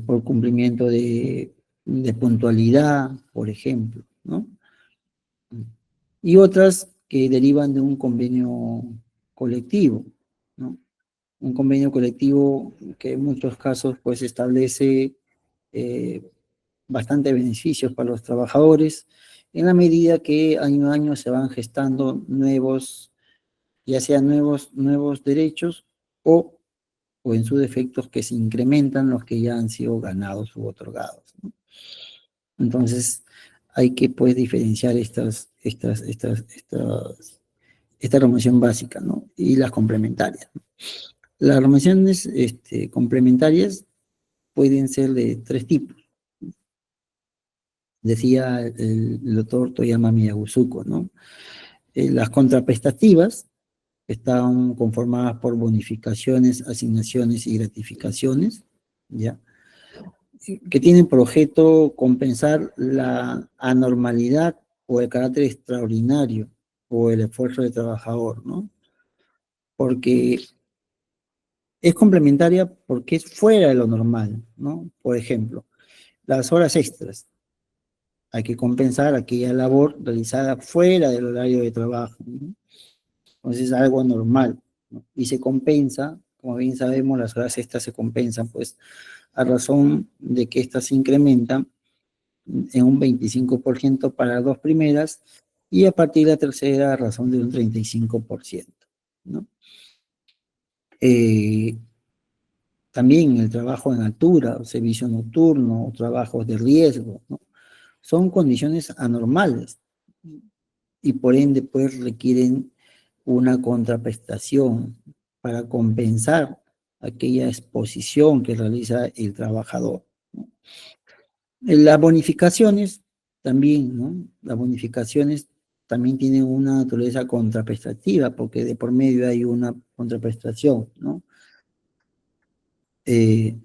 Por cumplimiento de puntualidad, por ejemplo, ¿no? Y otras que derivan de un convenio colectivo, ¿no? Un convenio colectivo que en muchos casos pues establece eh, bastante beneficios para los trabajadores en la medida que año a año se van gestando nuevos, ya sean nuevos derechos o, o en sus defectos que se incrementan los que ya han sido ganados u otorgados, ¿no? Entonces hay que pues diferenciar esta remuneración básica, ¿no? Y las complementarias. Las remuneraciones complementarias pueden ser de tres tipos. Decía el doctor Toyama Miyagusuko, ¿no? Las contraprestativas están conformadas por bonificaciones, asignaciones y gratificaciones, ¿ya? Que tienen por objeto compensar la anormalidad o el carácter extraordinario o el esfuerzo del trabajador, ¿no? Porque es complementaria porque es fuera de lo normal, ¿no? Por ejemplo, las horas extras. Hay que compensar aquella labor realizada fuera del horario de trabajo, ¿no? Entonces es algo normal, ¿no? Y se compensa, como bien sabemos, las horas extras se compensan, pues, a razón de que estas se incrementan en un 25% para las dos primeras y a partir de la tercera a razón de un 35%, ¿no? Eh, También el trabajo en altura, servicio nocturno, trabajos de riesgo, ¿no? Son condiciones anormales y por ende pues requieren una contraprestación para compensar aquella exposición que realiza el trabajador, ¿no? Las bonificaciones también, ¿no? Las bonificaciones también tienen una naturaleza contraprestativa porque de por medio hay una contraprestación, ¿no? Eh,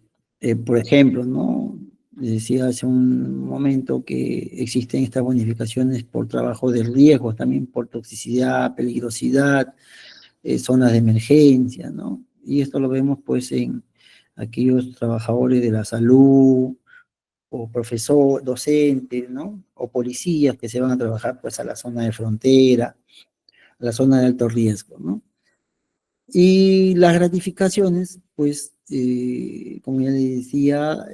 por ejemplo, ¿no? Decía hace un momento que existen estas bonificaciones por trabajo de riesgo, también por toxicidad, peligrosidad, zonas de emergencia, ¿no? Y esto lo vemos pues en aquellos trabajadores de la salud, o profesores, docentes, ¿no? O policías que se van a trabajar pues a la zona de frontera, a la zona de alto riesgo, ¿no? Y las gratificaciones, pues, como ya le decía,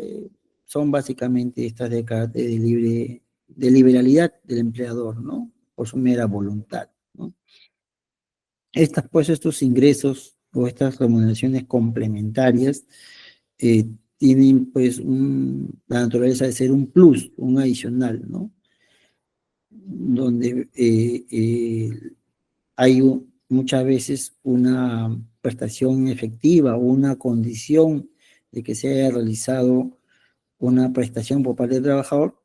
son básicamente estas de carácter de liberalidad del empleador, ¿no? Por su mera voluntad, ¿no? Estos ingresos o estas remuneraciones complementarias tienen pues la naturaleza de ser un plus, un adicional, ¿no? Donde hay muchas veces una prestación efectiva o una condición de que se haya realizado una prestación por parte del trabajador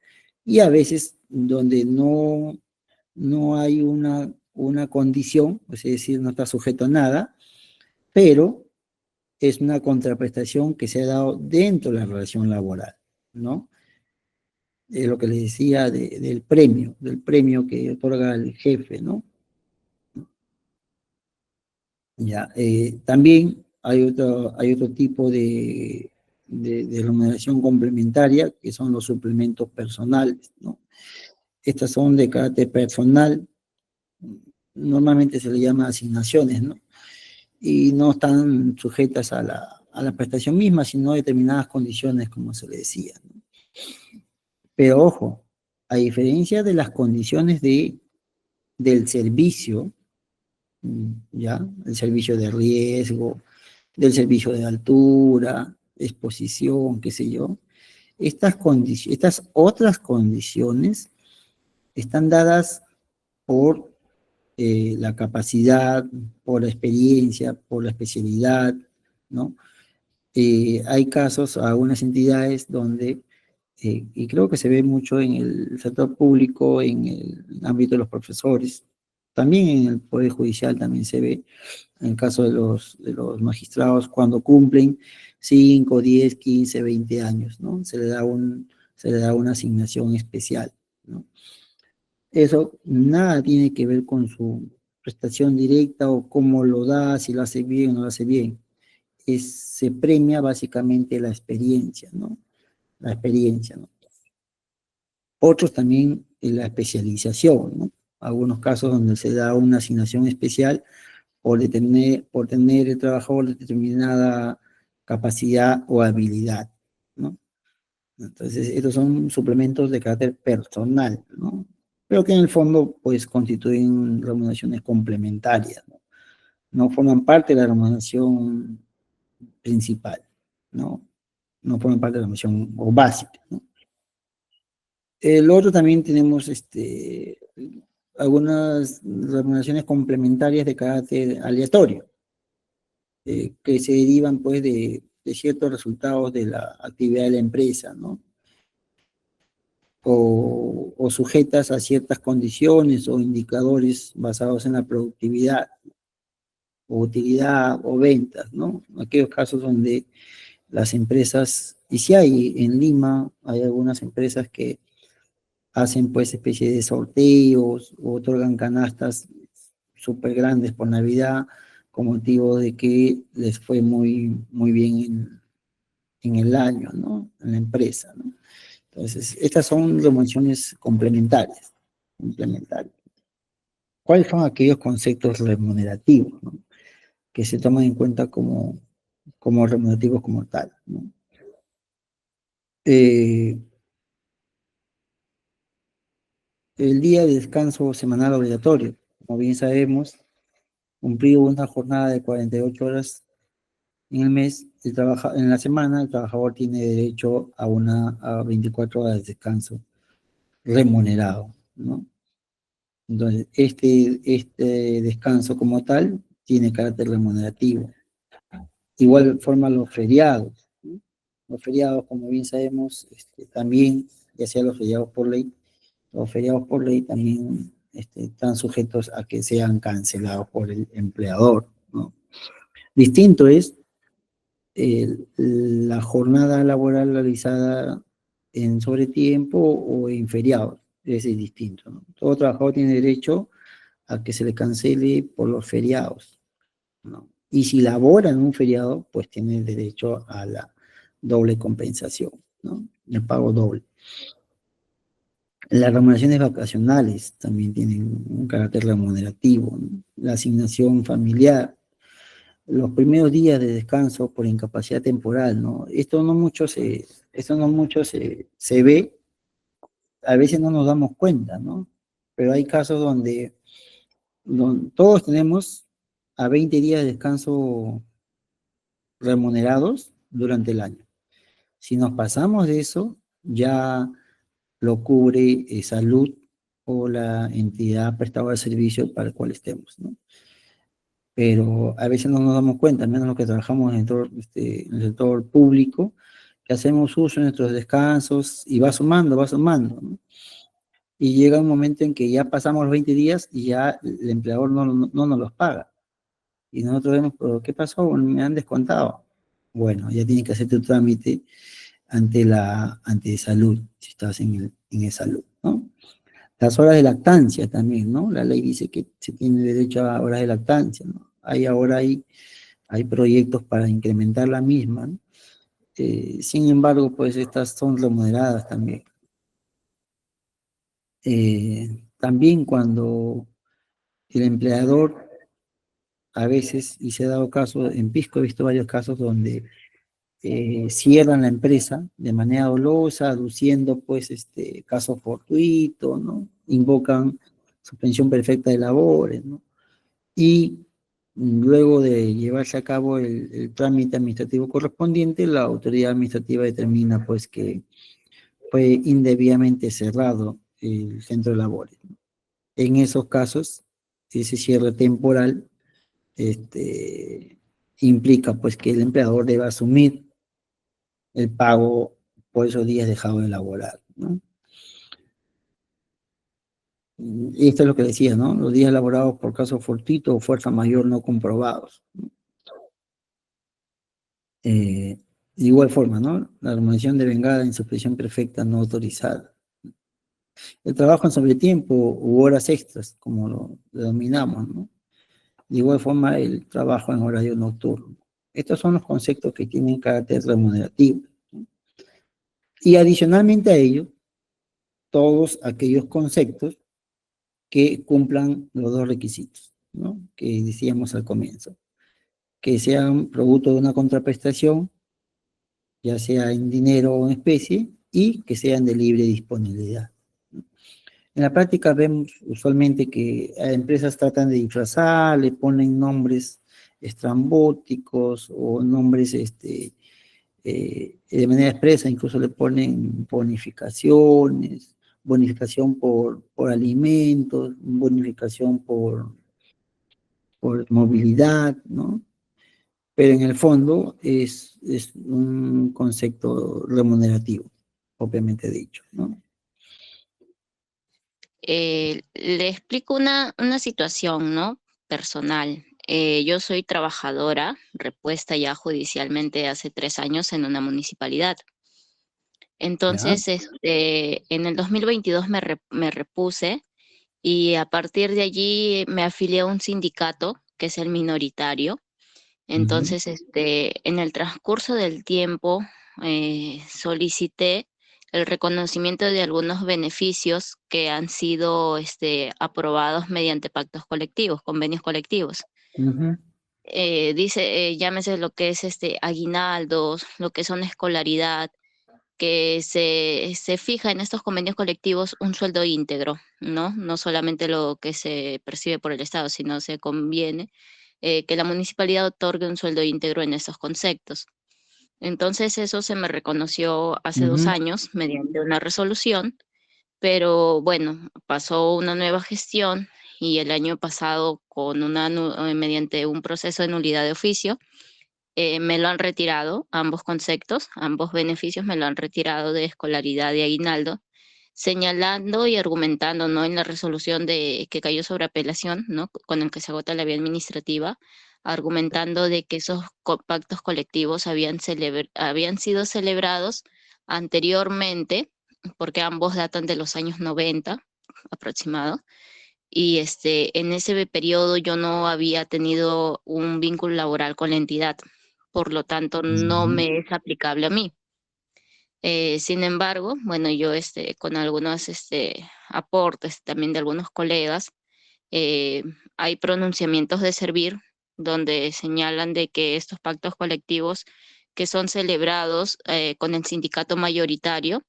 y a veces donde no hay una condición, es decir, no está sujeto a nada, pero es una contraprestación que se ha dado dentro de la relación laboral, ¿no? Es lo que les decía del premio que otorga el jefe, ¿no? Ya, también hay otro tipo de remuneración complementaria que son los suplementos personales, ¿no? Estas son de carácter personal, normalmente se le llama asignaciones, ¿no? Y no están sujetas a la prestación misma, sino a determinadas condiciones, como se le decía, ¿no? Pero ojo, a diferencia de las condiciones del servicio, ¿ya? El servicio de riesgo, del servicio de altura, exposición, qué sé yo, estas otras condiciones están dadas por la capacidad, por la experiencia, por la especialidad, ¿no? Hay casos, algunas entidades donde, y creo que se ve mucho en el sector público, en el ámbito de los profesores, También en el Poder Judicial también se ve, en el caso de los magistrados, cuando cumplen 5, 10, 15, 20 años, ¿no? Se le da una asignación especial, ¿no? Eso nada tiene que ver con su prestación directa o cómo lo da, si lo hace bien o no lo hace bien. Se premia básicamente la experiencia, ¿no? La experiencia, ¿no? Otros también la especialización, ¿no? Algunos casos donde se da una asignación especial por tener el trabajador determinada capacidad o habilidad, ¿no? Entonces, estos son suplementos de carácter personal, ¿no? Pero que en el fondo, pues, constituyen remuneraciones complementarias, ¿no? No forman parte de la remuneración principal, ¿no? No forman parte de la remuneración o básica, ¿no? El otro también tenemos algunas remuneraciones complementarias de carácter aleatorio, que se derivan pues de ciertos resultados de la actividad de la empresa, ¿no? O sujetas a ciertas condiciones o indicadores basados en la productividad o utilidad o ventas, ¿no? Aquellos casos donde las empresas, y si hay en Lima, hay algunas empresas que hacen pues especie de sorteos o otorgan canastas súper grandes por Navidad con motivo de que les fue muy bien en el año, ¿no? En la empresa, ¿no? Entonces, estas son remuneraciones complementarias, complementarias. ¿Cuáles son aquellos conceptos remunerativos, ¿no? Que se toman en cuenta como remunerativos como tal, ¿no? Eh, el día de descanso semanal obligatorio, como bien sabemos, cumplido una jornada de 48 horas en el mes, en la semana, el trabajador tiene derecho a 24 horas de descanso remunerado, ¿no? Entonces, este descanso como tal tiene carácter remunerativo. Igual forma los feriados, ¿no? Los feriados, como bien sabemos, también, ya sea los feriados por ley también están sujetos a que sean cancelados por el empleador, ¿no? Distinto es la jornada laboral realizada en sobretiempo o en feriados. Ese es distinto, ¿no? Todo trabajador tiene derecho a que se le cancele por los feriados, ¿no? Y si labora en un feriado, pues tiene derecho a la doble compensación, ¿no? El pago doble. Las remuneraciones vacacionales también tienen un carácter remunerativo, ¿no? La asignación familiar, los primeros días de descanso por incapacidad temporal, ¿no? Esto no mucho se ve, a veces no nos damos cuenta, ¿no? Pero hay casos donde todos tenemos a 20 días de descanso remunerados durante el año. Si nos pasamos de eso, ya lo cubre salud o la entidad prestadora de servicio para el cual estemos, ¿no? Pero a veces no nos damos cuenta, al menos los que trabajamos en el sector público, que hacemos uso de nuestros descansos y va sumando, ¿no? Y llega un momento en que ya pasamos los 20 días y ya el empleador no nos los paga. Y nosotros vemos, pero ¿qué pasó? Me han descontado. Bueno, ya tienes que hacer tu trámite ante salud, si estás en el salud, ¿no? Las horas de lactancia también, ¿no? La ley dice que se tiene derecho a horas de lactancia, ¿no? Hay proyectos para incrementar la misma, ¿no? Sin embargo, pues estas son remuneradas también. También cuando el empleador a veces, y se ha dado caso, en Pisco he visto varios casos donde cierran la empresa de manera dolosa, aduciendo pues caso fortuito, ¿no? Invocan suspensión perfecta de labores, ¿no? Y luego de llevarse a cabo el trámite administrativo correspondiente, la autoridad administrativa determina pues que fue indebidamente cerrado el centro de labores. En esos casos, ese cierre temporal implica pues que el empleador debe asumir el pago por esos días dejados de laborar, ¿no? Esto es lo que decía, ¿no? Los días laborados por caso fortuito o fuerza mayor no comprobados. De igual forma, ¿no? La remuneración devengada en su expresión perfecta no autorizada. El trabajo en sobretiempo u horas extras, como lo denominamos, ¿no? De igual forma, el trabajo en horario nocturno. Estos son los conceptos que tienen carácter remunerativo, ¿no? Y adicionalmente a ello, todos aquellos conceptos que cumplan los dos requisitos, ¿no? Que decíamos al comienzo, que sean producto de una contraprestación, ya sea en dinero o en especie, y que sean de libre disponibilidad. En la práctica vemos usualmente que a empresas tratan de disfrazar, le ponen nombres estrambóticos o nombres de manera expresa, incluso le ponen bonificaciones, bonificación por alimentos, bonificación por movilidad, ¿no? Pero en el fondo es un concepto remunerativo, propiamente dicho, ¿no? Le explico una situación, ¿no? Personal. Yo soy trabajadora, repuesta ya judicialmente hace 3 años en una municipalidad. ¿Ya? Entonces, en el 2022 me repuse y a partir de allí me afilié a un sindicato que es el minoritario. Ujú, Entonces, en el transcurso del tiempo, solicité el reconocimiento de algunos beneficios que han sido, aprobados mediante pactos colectivos, convenios colectivos. ujú, Llámese lo que es aguinaldos, lo que son escolaridad, que se fija en estos convenios colectivos un sueldo íntegro, ¿no? No solamente lo que se percibe por el Estado, sino se conviene que la municipalidad otorgue un sueldo íntegro en estos conceptos. Entonces eso se me reconoció hace dos ujú, años mediante una resolución, pero bueno, pasó una nueva gestión y el año pasado mediante un proceso de nulidad de oficio, me lo han retirado, ambos conceptos, ambos beneficios me lo han retirado de escolaridad y aguinaldo, señalando y argumentando, ¿no? En la resolución que cayó sobre apelación, ¿no? Con el que se agota la vía administrativa, argumentando de que esos pactos colectivos habían sido celebrados anteriormente, porque ambos datan de los años 90 aproximado, y en ese periodo yo no había tenido un vínculo laboral con la entidad, por lo tanto no ujú, me es aplicable a mí. Sin embargo, bueno, yo con algunos aportes también de algunos colegas, eh, hay pronunciamientos de servir donde señalan de que estos pactos colectivos que son celebrados con el sindicato mayoritario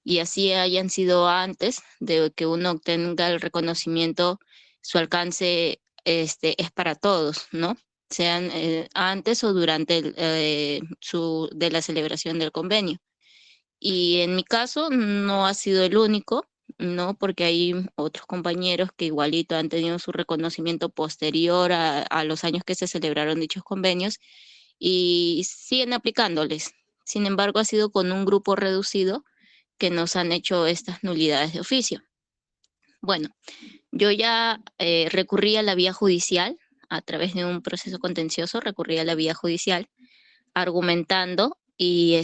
y así hayan sido antes de que uno obtenga el reconocimiento, su alcance es para todos, ¿no? Sean antes o durante de la celebración del convenio. Y en mi caso no ha sido el único, ¿no? Porque hay otros compañeros que igualito han tenido su reconocimiento posterior a los años que se celebraron dichos convenios y siguen aplicándoles. Sin embargo, ha sido con un grupo reducido que nos han hecho estas nulidades de oficio. Bueno, yo ya recurrí a la vía judicial, a través de un proceso contencioso, recurrí a la vía judicial argumentando y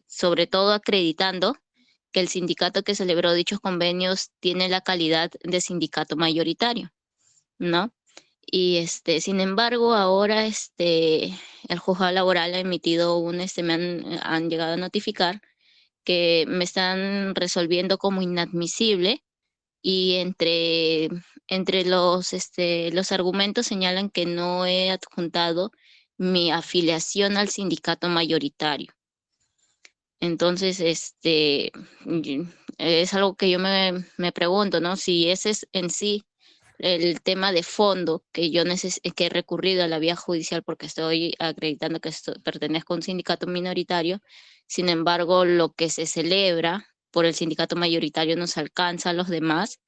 sobre todo acreditando que el sindicato que celebró dichos convenios tiene la calidad de sindicato mayoritario, ¿no? Y sin embargo, ahora el juzgado laboral ha emitido han llegado a notificar que me están resolviendo como inadmisible y entre los argumentos señalan que no he adjuntado mi afiliación al sindicato mayoritario. Entonces, y- es algo que yo me pregunto, ¿no? Si ese es en sí el tema de fondo que he recurrido a la vía judicial porque estoy acreditando que pertenezco a un sindicato minoritario. Sin embargo, lo que se celebra por el sindicato mayoritario nos alcanza a los demás,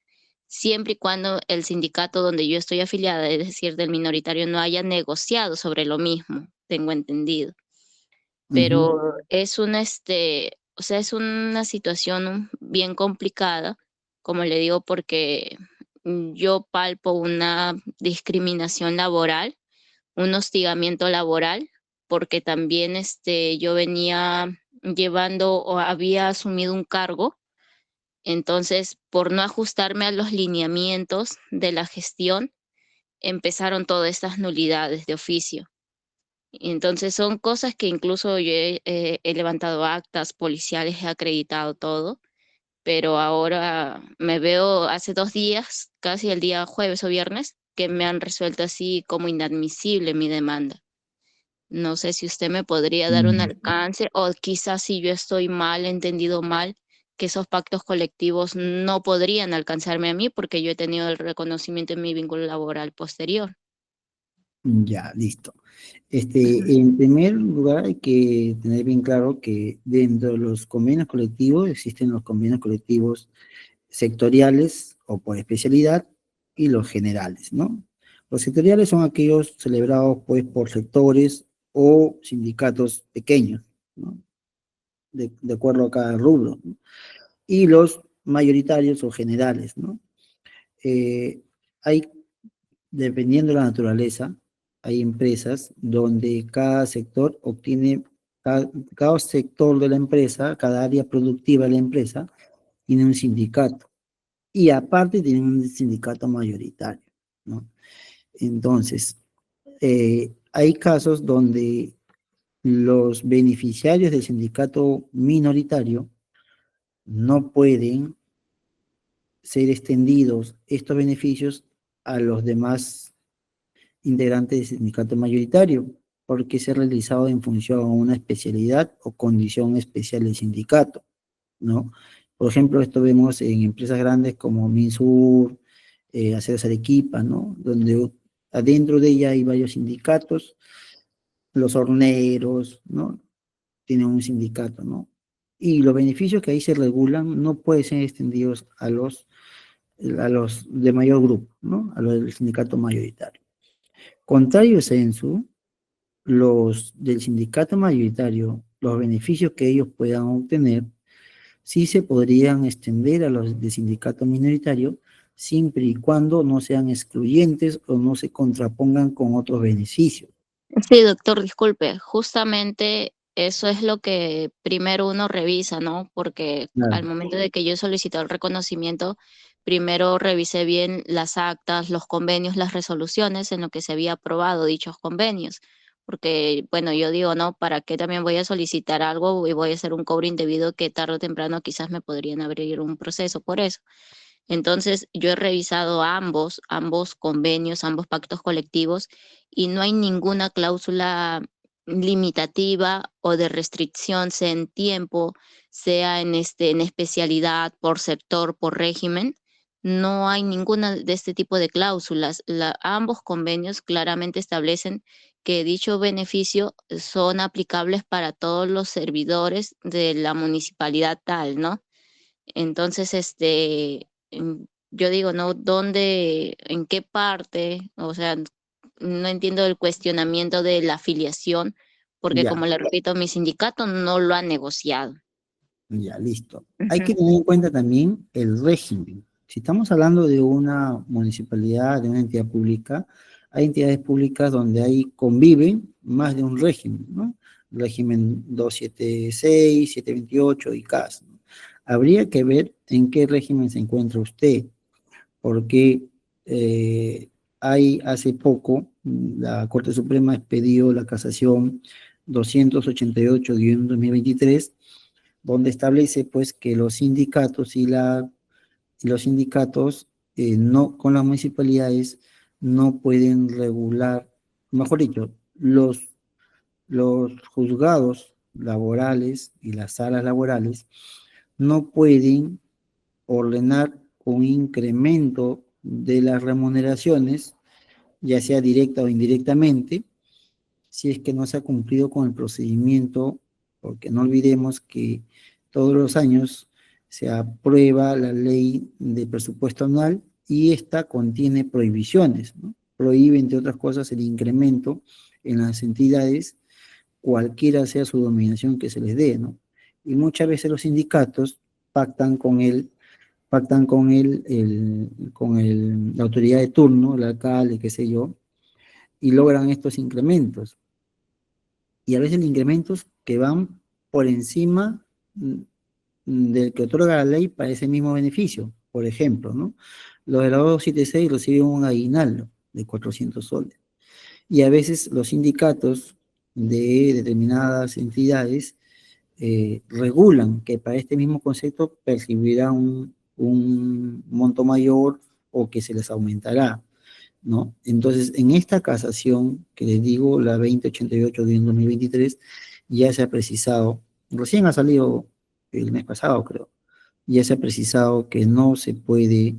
siempre y cuando el sindicato donde yo estoy afiliada, es decir, del minoritario, no haya negociado sobre lo mismo, tengo entendido. ujú. Pero o sea, es una situación bien complicada como le digo, porque yo palpo una discriminación laboral, un hostigamiento laboral, porque también yo venía llevando o había asumido un cargo. Entonces, por no ajustarme a los lineamientos de la gestión, empezaron todas estas nulidades de oficio. Y entonces son cosas que incluso yo he levantado actas policiales, he acreditado todo, pero ahora me veo hace 2 días, casi el día jueves o viernes, que me han resuelto así como inadmisible mi demanda. No sé si usted me podría dar un Mm, alcance o quizás si yo estoy mal, entendido mal, que esos pactos colectivos no podrían alcanzarme a mí porque yo he tenido el reconocimiento en mi vínculo laboral posterior. ya, listo. Ujú. En primer lugar, hay que tener bien claro que dentro de los convenios colectivos existen los convenios colectivos sectoriales o por especialidad y los generales, ¿no? Los sectoriales son aquellos celebrados pues por sectores o sindicatos pequeños, ¿no? De acuerdo a cada rubro, ¿no? Y los mayoritarios o generales, ¿no? Eh, hay, dependiendo de la naturaleza, hay empresas donde cada sector obtiene, cada sector de la empresa, cada área productiva de la empresa, tiene un sindicato y aparte tienen un sindicato mayoritario, ¿no? Entonces, hay casos donde los beneficiarios del sindicato minoritario no pueden ser extendidos estos beneficios a los demás integrantes del sindicato mayoritario, porque se ha realizado en función a una especialidad o condición especial del sindicato, ¿no? Por ejemplo, esto vemos en empresas grandes como Minsur, Aceros Arequipa, ¿no? Donde adentro de ella hay varios sindicatos, los horneros, ¿no? Tienen un sindicato, ¿no? Y los beneficios que ahí se regulan no pueden ser extendidos a los de mayor grupo, ¿no? A los del sindicato mayoritario. Contrario a Censu, los del sindicato mayoritario, los beneficios que ellos puedan obtener, sí se podrían extender a los del sindicato minoritario, siempre y cuando no sean excluyentes o no se contrapongan con otros beneficios. Sí, doctor, disculpe, justamente eso es lo que primero uno revisa, ¿no? Porque al Claro. momento de que yo solicité el reconocimiento, primero revisé bien las actas, los convenios, las resoluciones en lo que se había aprobado dichos convenios. Porque, bueno, yo digo, no, ¿para qué también voy a solicitar algo y voy a hacer un cobro indebido que tarde o temprano quizás me podrían abrir un proceso por eso? Entonces, yo he revisado ambos convenios, ambos pactos colectivos, y no hay ninguna cláusula limitativa o de restricción, sea en tiempo, sea en especialidad, por sector, por régimen. No hay ninguna de este tipo de cláusulas. Ambos convenios claramente establecen que dicho beneficio son aplicables para todos los servidores de la municipalidad tal, ¿no? Entonces, yo digo, ¿no? ¿Dónde, en qué parte? O sea, no entiendo el cuestionamiento de la afiliación, porque Ya, como le repito, mi sindicato no lo ha negociado. ya, listo. Hay Ujú. que tener en cuenta también el régimen. Si estamos hablando de una municipalidad, de una entidad pública, hay entidades públicas donde ahí conviven más de un régimen, ¿no? Régimen 276, 728 y CAS, ¿no? Habría que ver en qué régimen se encuentra usted, porque hace poco la Corte Suprema expedió la casación 288-2023, donde establece pues que los sindicatos y los sindicatos no, con las municipalidades no pueden regular, mejor dicho, los juzgados laborales y las salas laborales no pueden ordenar un incremento de las remuneraciones, ya sea directa o indirectamente, si es que no se ha cumplido con el procedimiento, porque no olvidemos que todos los años se aprueba la ley de presupuesto anual y esta contiene prohibiciones, ¿no? Prohíbe, entre otras cosas, el incremento en las entidades, cualquiera sea su dominación que se les dé, ¿no? Y muchas veces los sindicatos pactan con él pactan con la autoridad de turno, el alcalde, qué sé yo, y logran estos incrementos. Y a veces incrementos que van por encima del que otorga la ley para ese mismo beneficio. Por ejemplo, ¿no? Los de la 276 reciben un aguinaldo de 400 soles. Y a veces los sindicatos de determinadas entidades regulan que para este mismo concepto percibirá un monto mayor o que se les aumentará, ¿no? Entonces, en esta casación, que les digo, la 2088 de 2023, ya se ha precisado, recién ha salido el mes pasado, creo, ya se ha precisado que no se puede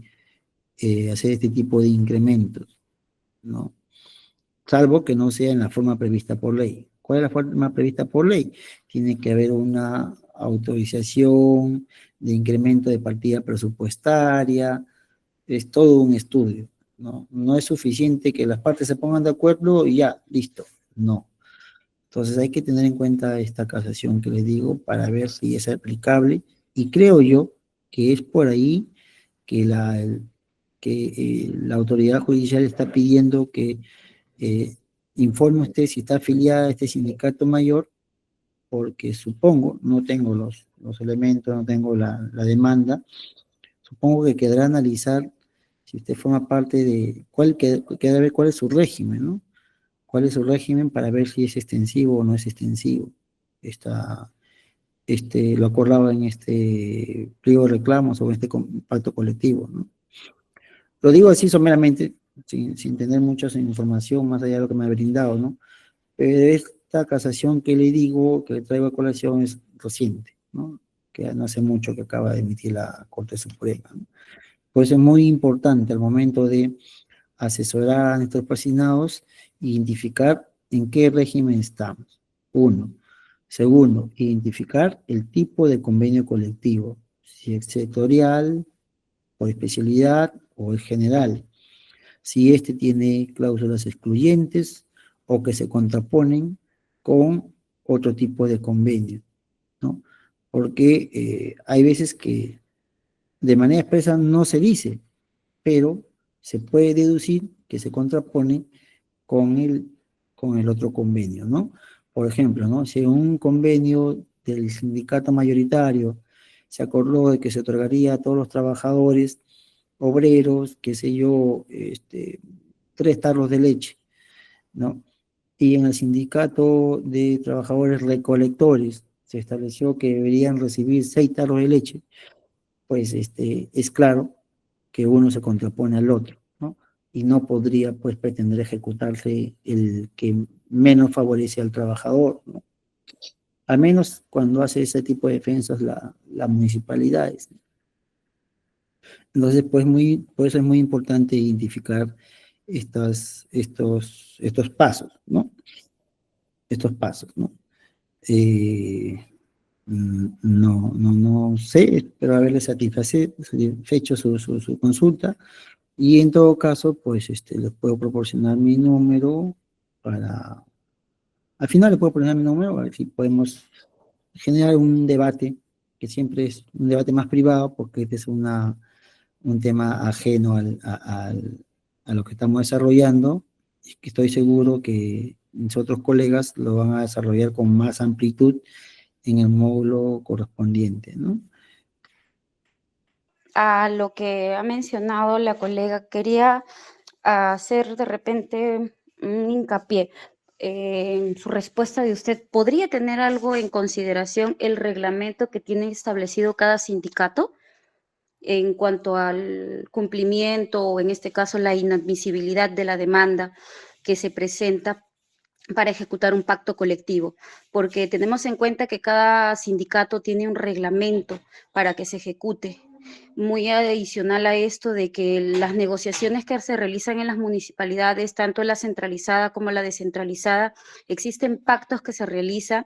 hacer este tipo de incrementos, ¿no? Salvo que no sea en la forma prevista por ley. ¿Cuál es la forma prevista por ley? Tiene que haber una autorización de incremento de partida presupuestaria, es todo un estudio, ¿no? No es suficiente que las partes se pongan de acuerdo y ya, listo, no. Entonces hay que tener en cuenta esta casación que les digo para ver si es aplicable y creo yo que es por ahí que la autoridad judicial está pidiendo que informe usted si está afiliada a este sindicato mayor, porque supongo, no tengo los elementos, no tengo la demanda, supongo que quedará analizar si usted forma parte de, queda ver cuál es su régimen, ¿no? ¿Cuál es su régimen para ver si es extensivo o no es extensivo? Está, lo acordado en este pliego de reclamos o en este pacto colectivo, ¿no? Lo digo así someramente, sin tener mucha información más allá de lo que me ha brindado, ¿no? Pero esta casación que le digo, que le traigo a colación, es reciente, ¿no? Que no hace mucho que acaba de emitir la Corte Suprema, ¿no? Pues es muy importante al momento de asesorar a nuestros fascinados, identificar en qué régimen estamos. Uno. Segundo, identificar el tipo de convenio colectivo, si es sectorial, por especialidad o es general. Si este tiene cláusulas excluyentes o que se contraponen con otro tipo de convenio, ¿no? Porque hay veces que de manera expresa no se dice, pero se puede deducir que se contrapone con el otro convenio, ¿no? Por ejemplo, ¿no? Si en un convenio del sindicato mayoritario se acordó de que se otorgaría a todos los trabajadores, obreros, qué sé yo, 3 tarros de leche, ¿no? Y en el sindicato de trabajadores recolectores se estableció que deberían recibir 6 tarros de leche, pues es claro que uno se contrapone al otro, ¿no? Y no podría, pues, pretender ejecutarse el que menos favorece al trabajador, ¿no? Al menos cuando hace ese tipo de defensas las municipalidades. Entonces, pues, por eso es muy importante identificar estos pasos, ¿no? Estos pasos, ¿no? Eh, no sé, espero haberle satisfecho su consulta. Y en todo caso, pues les puedo proporcionar mi número para, al final les puedo poner mi número, a ver si podemos generar un debate, que siempre es un debate más privado, porque este es un tema ajeno a lo que estamos desarrollando, y que estoy seguro que mis otros colegas lo van a desarrollar con más amplitud en el módulo correspondiente, ¿no? A lo que ha mencionado la colega, quería hacer de repente un hincapié en su respuesta de usted. ¿Podría tener algo en consideración el reglamento que tiene establecido cada sindicato en cuanto al cumplimiento o en este caso la inadmisibilidad de la demanda que se presenta para ejecutar un pacto colectivo? Porque tenemos en cuenta que cada sindicato tiene un reglamento para que se ejecute. Muy adicional a esto de que las negociaciones que se realizan en las municipalidades, tanto la centralizada como la descentralizada, existen pactos que se realizan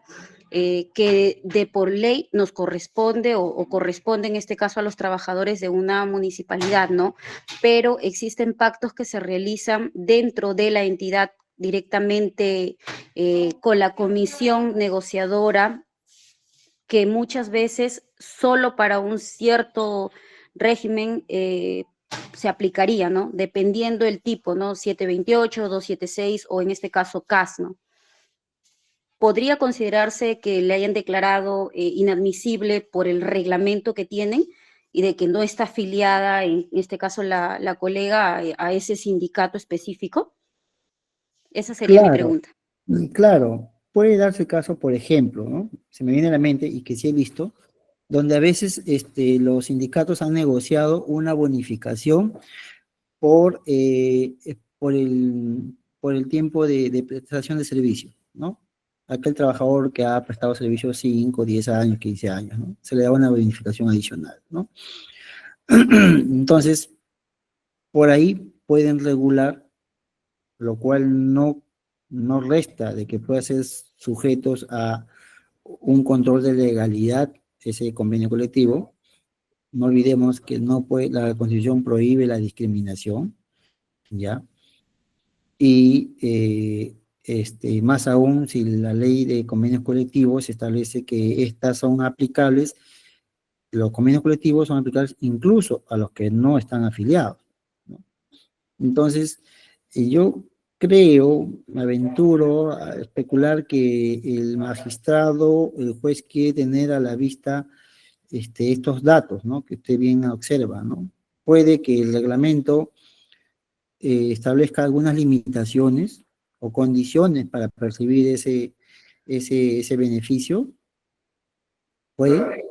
que de por ley nos corresponde o corresponde en este caso a los trabajadores de una municipalidad, ¿no? Pero existen pactos que se realizan dentro de la entidad directamente con la comisión negociadora, que muchas veces solo para un cierto régimen se aplicaría, ¿no? Dependiendo el tipo, ¿no? 728, 276 o en este caso CAS, ¿no? ¿Podría considerarse que le hayan declarado inadmisible por el reglamento que tienen y de que no está afiliada, en este caso la colega, a ese sindicato específico? Esa sería mi Claro, pregunta. claro, puede darse caso, por ejemplo, ¿no? Se me viene a la mente y que sí he visto, donde a veces los sindicatos han negociado una bonificación por el tiempo de prestación de servicio, ¿no? Aquel trabajador que ha prestado servicio 5, 10 años, 15 años, ¿no? Se le da una bonificación adicional, ¿no? Entonces, por ahí pueden regular, lo cual no resta de que pueda ser sujetos a un control de legalidad ese convenio colectivo. No olvidemos que no puede, la Constitución prohíbe la discriminación, ¿ya? Y más aún si la ley de convenios colectivos establece que estas son aplicables, los convenios colectivos son aplicables incluso a los que no están afiliados, ¿no? Entonces, yo creo, me aventuro a especular que el magistrado, el juez quiere tener a la vista estos datos, ¿no? Que usted bien observa, ¿no? Puede que el reglamento establezca algunas limitaciones o condiciones para percibir ese beneficio, puede.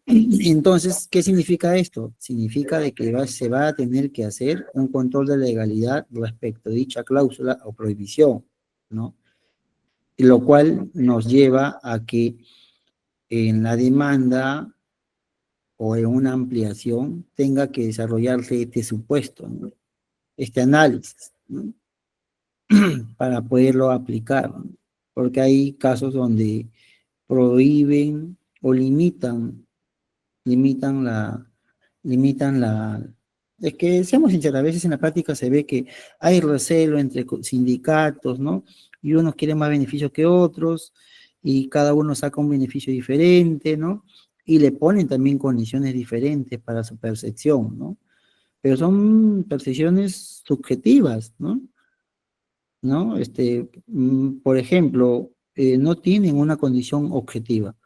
Entonces, ¿qué significa esto? Significa de que se va a tener que hacer un control de legalidad respecto a dicha cláusula o prohibición, ¿no? Lo cual nos lleva a que en la demanda o en una ampliación tenga que desarrollarse este supuesto, ¿no? Este análisis, ¿no? Para poderlo aplicar, ¿no? Porque hay casos donde prohíben o limitan limitan la... Es que, seamos sinceros, a veces en la práctica se ve que hay recelo entre sindicatos, ¿no? Y unos quieren más beneficios que otros, y cada uno saca un beneficio diferente, ¿no? Y le ponen también condiciones diferentes para su percepción, ¿no? Pero son percepciones subjetivas, ¿no? ¿No? Por ejemplo, no tienen una condición objetiva.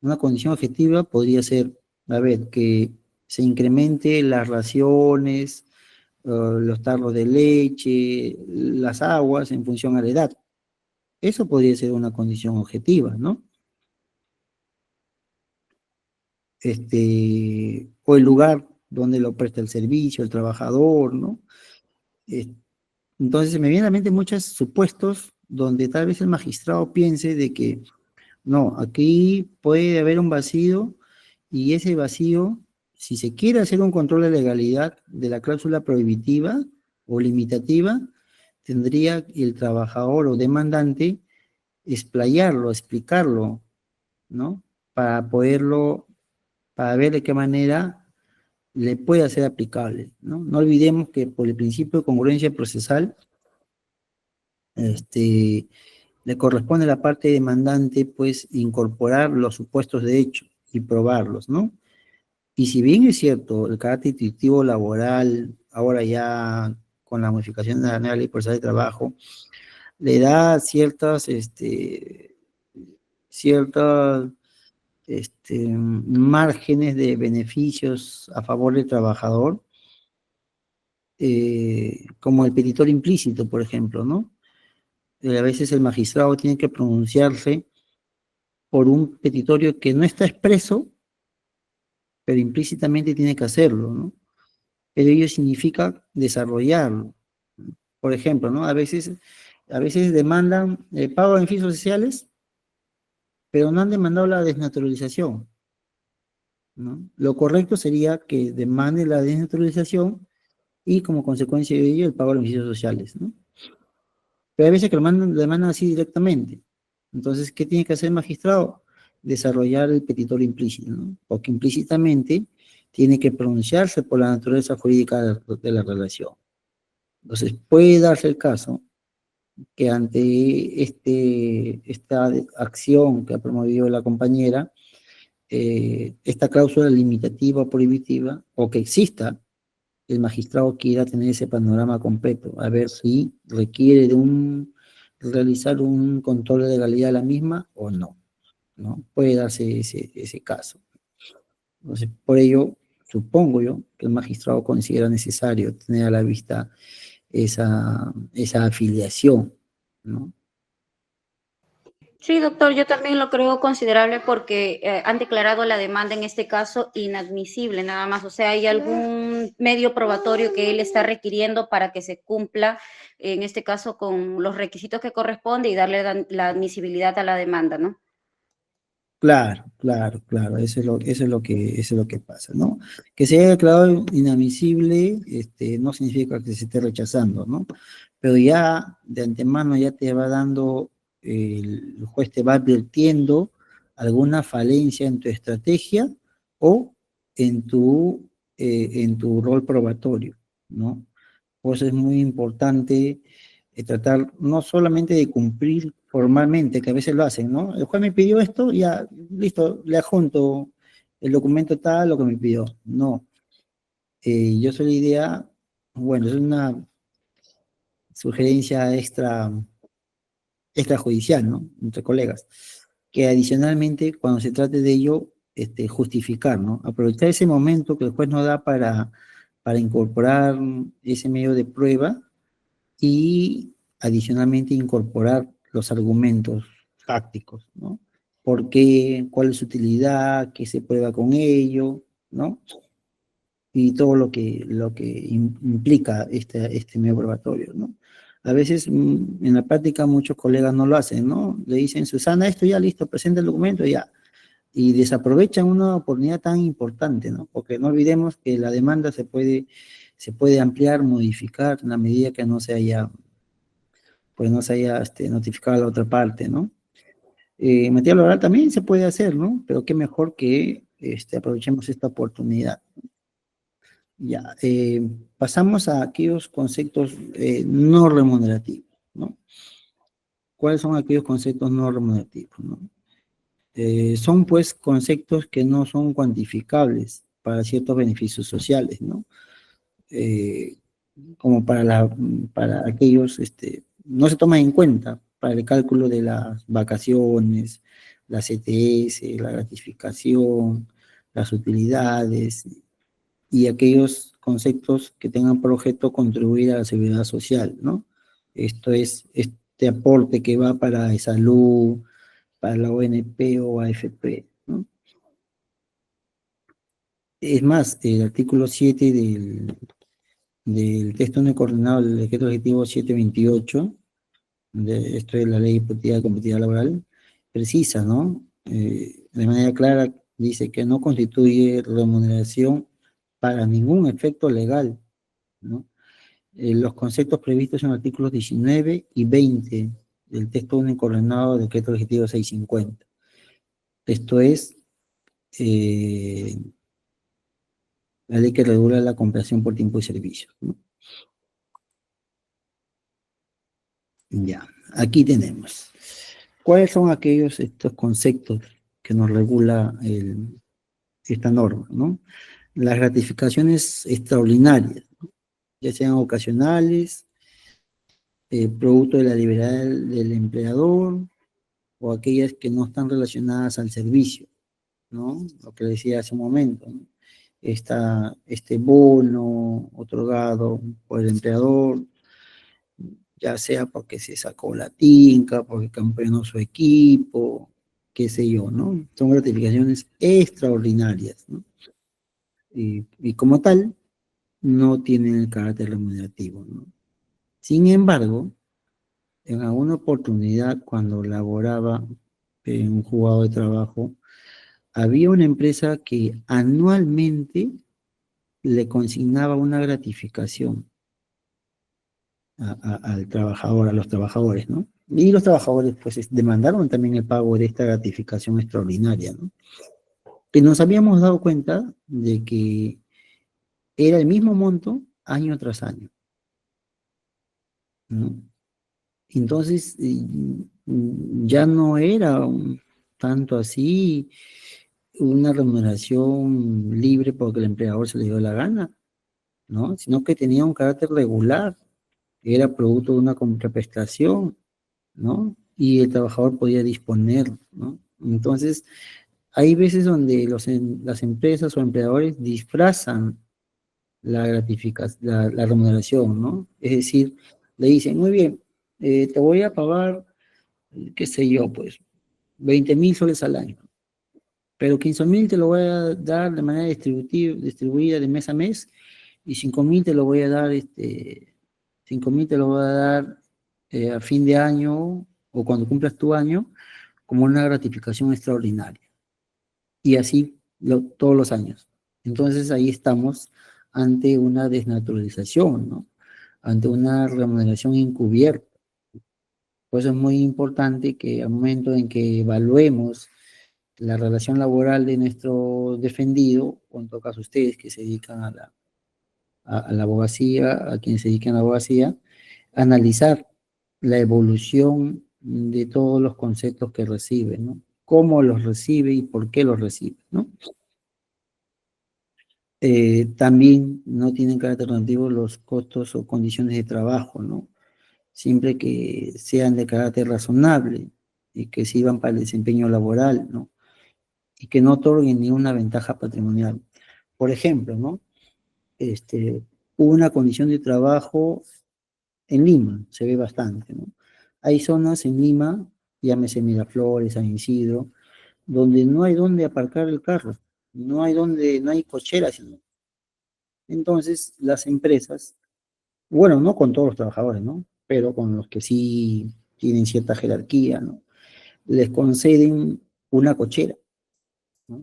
Una condición objetiva podría ser, a ver, que se incremente las raciones, los tarros de leche, las aguas en función a la edad. Eso podría ser una condición objetiva, ¿no? O el lugar donde lo presta el servicio, el trabajador, ¿no? Eh, Entonces, me vienen a la mente muchos supuestos donde tal vez el magistrado piense de que no, aquí puede haber un vacío y ese vacío, si se quiere hacer un control de legalidad de la cláusula prohibitiva o limitativa, tendría el trabajador o demandante explayarlo, explicarlo, ¿no? Para poderlo, para ver de qué manera le puede ser aplicable, ¿no? No olvidemos que por el principio de congruencia procesal, le corresponde a la parte demandante, pues, incorporar los supuestos de hecho y probarlos, ¿no? Y si bien es cierto, el carácter intuitivo laboral, ahora ya con la modificación de la nueva ley procesal de trabajo, le da ciertas márgenes de beneficios a favor del trabajador, como el petitorio implícito, por ejemplo, ¿no? A veces el magistrado tiene que pronunciarse por un petitorio que no está expreso, pero implícitamente tiene que hacerlo, ¿no? Pero ello significa desarrollarlo. Por ejemplo, ¿no? A veces demandan el pago de beneficios sociales, pero no han demandado la desnaturalización, ¿no? Lo correcto sería que demande la desnaturalización y como consecuencia de ello el pago de beneficios sociales, ¿no? Pero hay veces que lo demandan así directamente. Entonces, ¿qué tiene que hacer el magistrado? Desarrollar el petitorio implícito, ¿no? Porque implícitamente tiene que pronunciarse por la naturaleza jurídica de la relación. Entonces, puede darse el caso que ante esta acción que ha promovido la compañera, esta cláusula limitativa o prohibitiva, o que exista, el magistrado quiera tener ese panorama completo, a ver si requiere realizar un control de legalidad de la misma o no, ¿no? Puede darse ese caso. Entonces, por ello, supongo yo que el magistrado considera necesario tener a la vista esa afiliación, ¿no? Sí, doctor, yo también lo creo considerable porque han declarado la demanda en este caso inadmisible, nada más. O sea, ¿hay algún medio probatorio que él está requiriendo para que se cumpla, en este caso, con los requisitos que corresponde y darle la admisibilidad a la demanda, ¿no? Claro, claro, claro, eso es lo que pasa, ¿no? Que se haya declarado inadmisible, no significa que se esté rechazando, ¿no? Pero ya de antemano ya te va dando, el juez te va advirtiendo alguna falencia en tu estrategia o en tu rol probatorio, ¿no? Por eso es muy importante tratar no solamente de cumplir formalmente, que a veces lo hacen, ¿no? El juez me pidió esto, ya, listo, le adjunto el documento tal, lo que me pidió. No. Yo soy la idea, bueno, es una sugerencia extrajudicial, ¿no? Entre colegas, que adicionalmente, cuando se trate de ello, justificar, ¿no? Aprovechar ese momento que el juez nos da para incorporar ese medio de prueba y adicionalmente incorporar los argumentos fácticos, ¿no? ¿Por qué? ¿Cuál es su utilidad? ¿Qué se prueba con ello? ¿No? Y todo lo que implica este medio probatorio, ¿no? A veces en la práctica muchos colegas no lo hacen, ¿no? Le dicen, Susana, esto ya listo, presenta el documento, ya. Y desaprovechan una oportunidad tan importante, ¿no? Porque no olvidemos que la demanda se puede ampliar, modificar en la medida que no se haya notificado a la otra parte, ¿no? Material oral también se puede hacer, ¿no? Pero qué mejor que aprovechemos esta oportunidad. Ya, pasamos a aquellos conceptos no remunerativos, ¿no? ¿Cuáles son aquellos conceptos no remunerativos, no? Son pues conceptos que no son cuantificables para ciertos beneficios sociales, ¿no? Eh, como para aquellos, no se toman en cuenta para el cálculo de las vacaciones, las ETS, la gratificación, las utilidades y aquellos conceptos que tengan por objeto contribuir a la seguridad social, ¿no? Esto es este aporte que va para salud, para la ONP o AFP, ¿no? Es más, el artículo 7 del texto no coordinado del decreto ejecutivo 728, esto es la ley de competitividad laboral, precisa, ¿no? De manera clara dice que no constituye remuneración para ningún efecto legal, ¿no? Los conceptos previstos en los artículos 19 y 20 del texto único ordenado del decreto ejecutivo 650. Esto es la ley que regula la comparación por tiempo y servicio, ¿no? Ya, aquí tenemos. ¿Cuáles son estos conceptos que nos regula esta norma, ¿no? Las gratificaciones extraordinarias, ¿no? Ya sean ocasionales, producto de la libertad del empleador, o aquellas que no están relacionadas al servicio, ¿no? Lo que decía hace un momento, ¿no? Este bono otorgado por el empleador, ya sea porque se sacó la tinca, porque campeonó su equipo, qué sé yo, ¿no? Son gratificaciones extraordinarias, ¿no? Y como tal, no tienen el carácter remunerativo, ¿no? Sin embargo, en alguna oportunidad, cuando laboraba en un juzgado de trabajo, había una empresa que anualmente le consignaba una gratificación al trabajador, a los trabajadores, ¿no? Y los trabajadores, pues, demandaron también el pago de esta gratificación extraordinaria, ¿no? Que nos habíamos dado cuenta de que era el mismo monto año tras año, ¿no? Entonces, ya no era tanto así, una remuneración libre porque el empleador se le dio la gana, ¿no? Sino que tenía un carácter regular, era producto de una contraprestación, ¿no? Y el trabajador podía disponer, ¿no? Entonces, hay veces donde las empresas o empleadores disfrazan la gratificación, la remuneración, ¿no? Es decir, le dicen, muy bien, te voy a pagar, qué sé yo, pues, 20.000 soles al año, pero 15.000 te lo voy a dar de manera distribuida de mes a mes, y 5.000 te lo voy a dar, 5.000 te lo voy a dar a fin de año o cuando cumplas tu año como una gratificación extraordinaria. Y así todos los años. Entonces ahí estamos ante una desnaturalización, ¿no? Ante una remuneración encubierta. Por eso es muy importante que al momento en que evaluemos la relación laboral de nuestro defendido, o en todo caso ustedes que se dedican a la abogacía, a quienes se dedican a la abogacía, analizar la evolución de todos los conceptos que recibe, ¿no? Cómo los recibe y por qué los recibe, ¿no? También no tienen carácter alternativo los costos o condiciones de trabajo, ¿no? Siempre que sean de carácter razonable y que sirvan para el desempeño laboral, ¿no? Y que no otorguen ninguna ventaja patrimonial. Por ejemplo, ¿no? Una condición de trabajo en Lima, se ve bastante, ¿no? Hay zonas en Lima, llámese Miraflores, San Isidro, donde no hay dónde aparcar el carro, no hay cocheras, ¿no? Entonces, las empresas, bueno, no con todos los trabajadores, ¿no? Pero con los que sí tienen cierta jerarquía, ¿no? Les conceden una cochera, ¿no?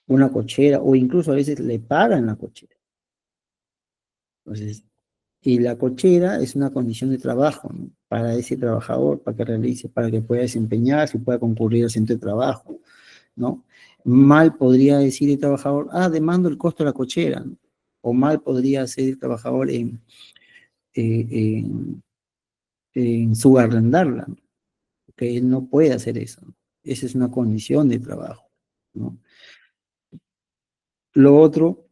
Una cochera, o incluso a veces le pagan la cochera. Entonces, y la cochera es una condición de trabajo, ¿no? Para ese trabajador, para que realice, para que pueda desempeñarse y pueda concurrir al centro de trabajo, ¿no? Mal podría decir el trabajador, demando el costo de la cochera, ¿no? O mal podría ser el trabajador eh, en, en subarrendarla, ¿no? Que él no puede hacer eso, ¿no? Esa es una condición de trabajo, ¿no? Lo otro,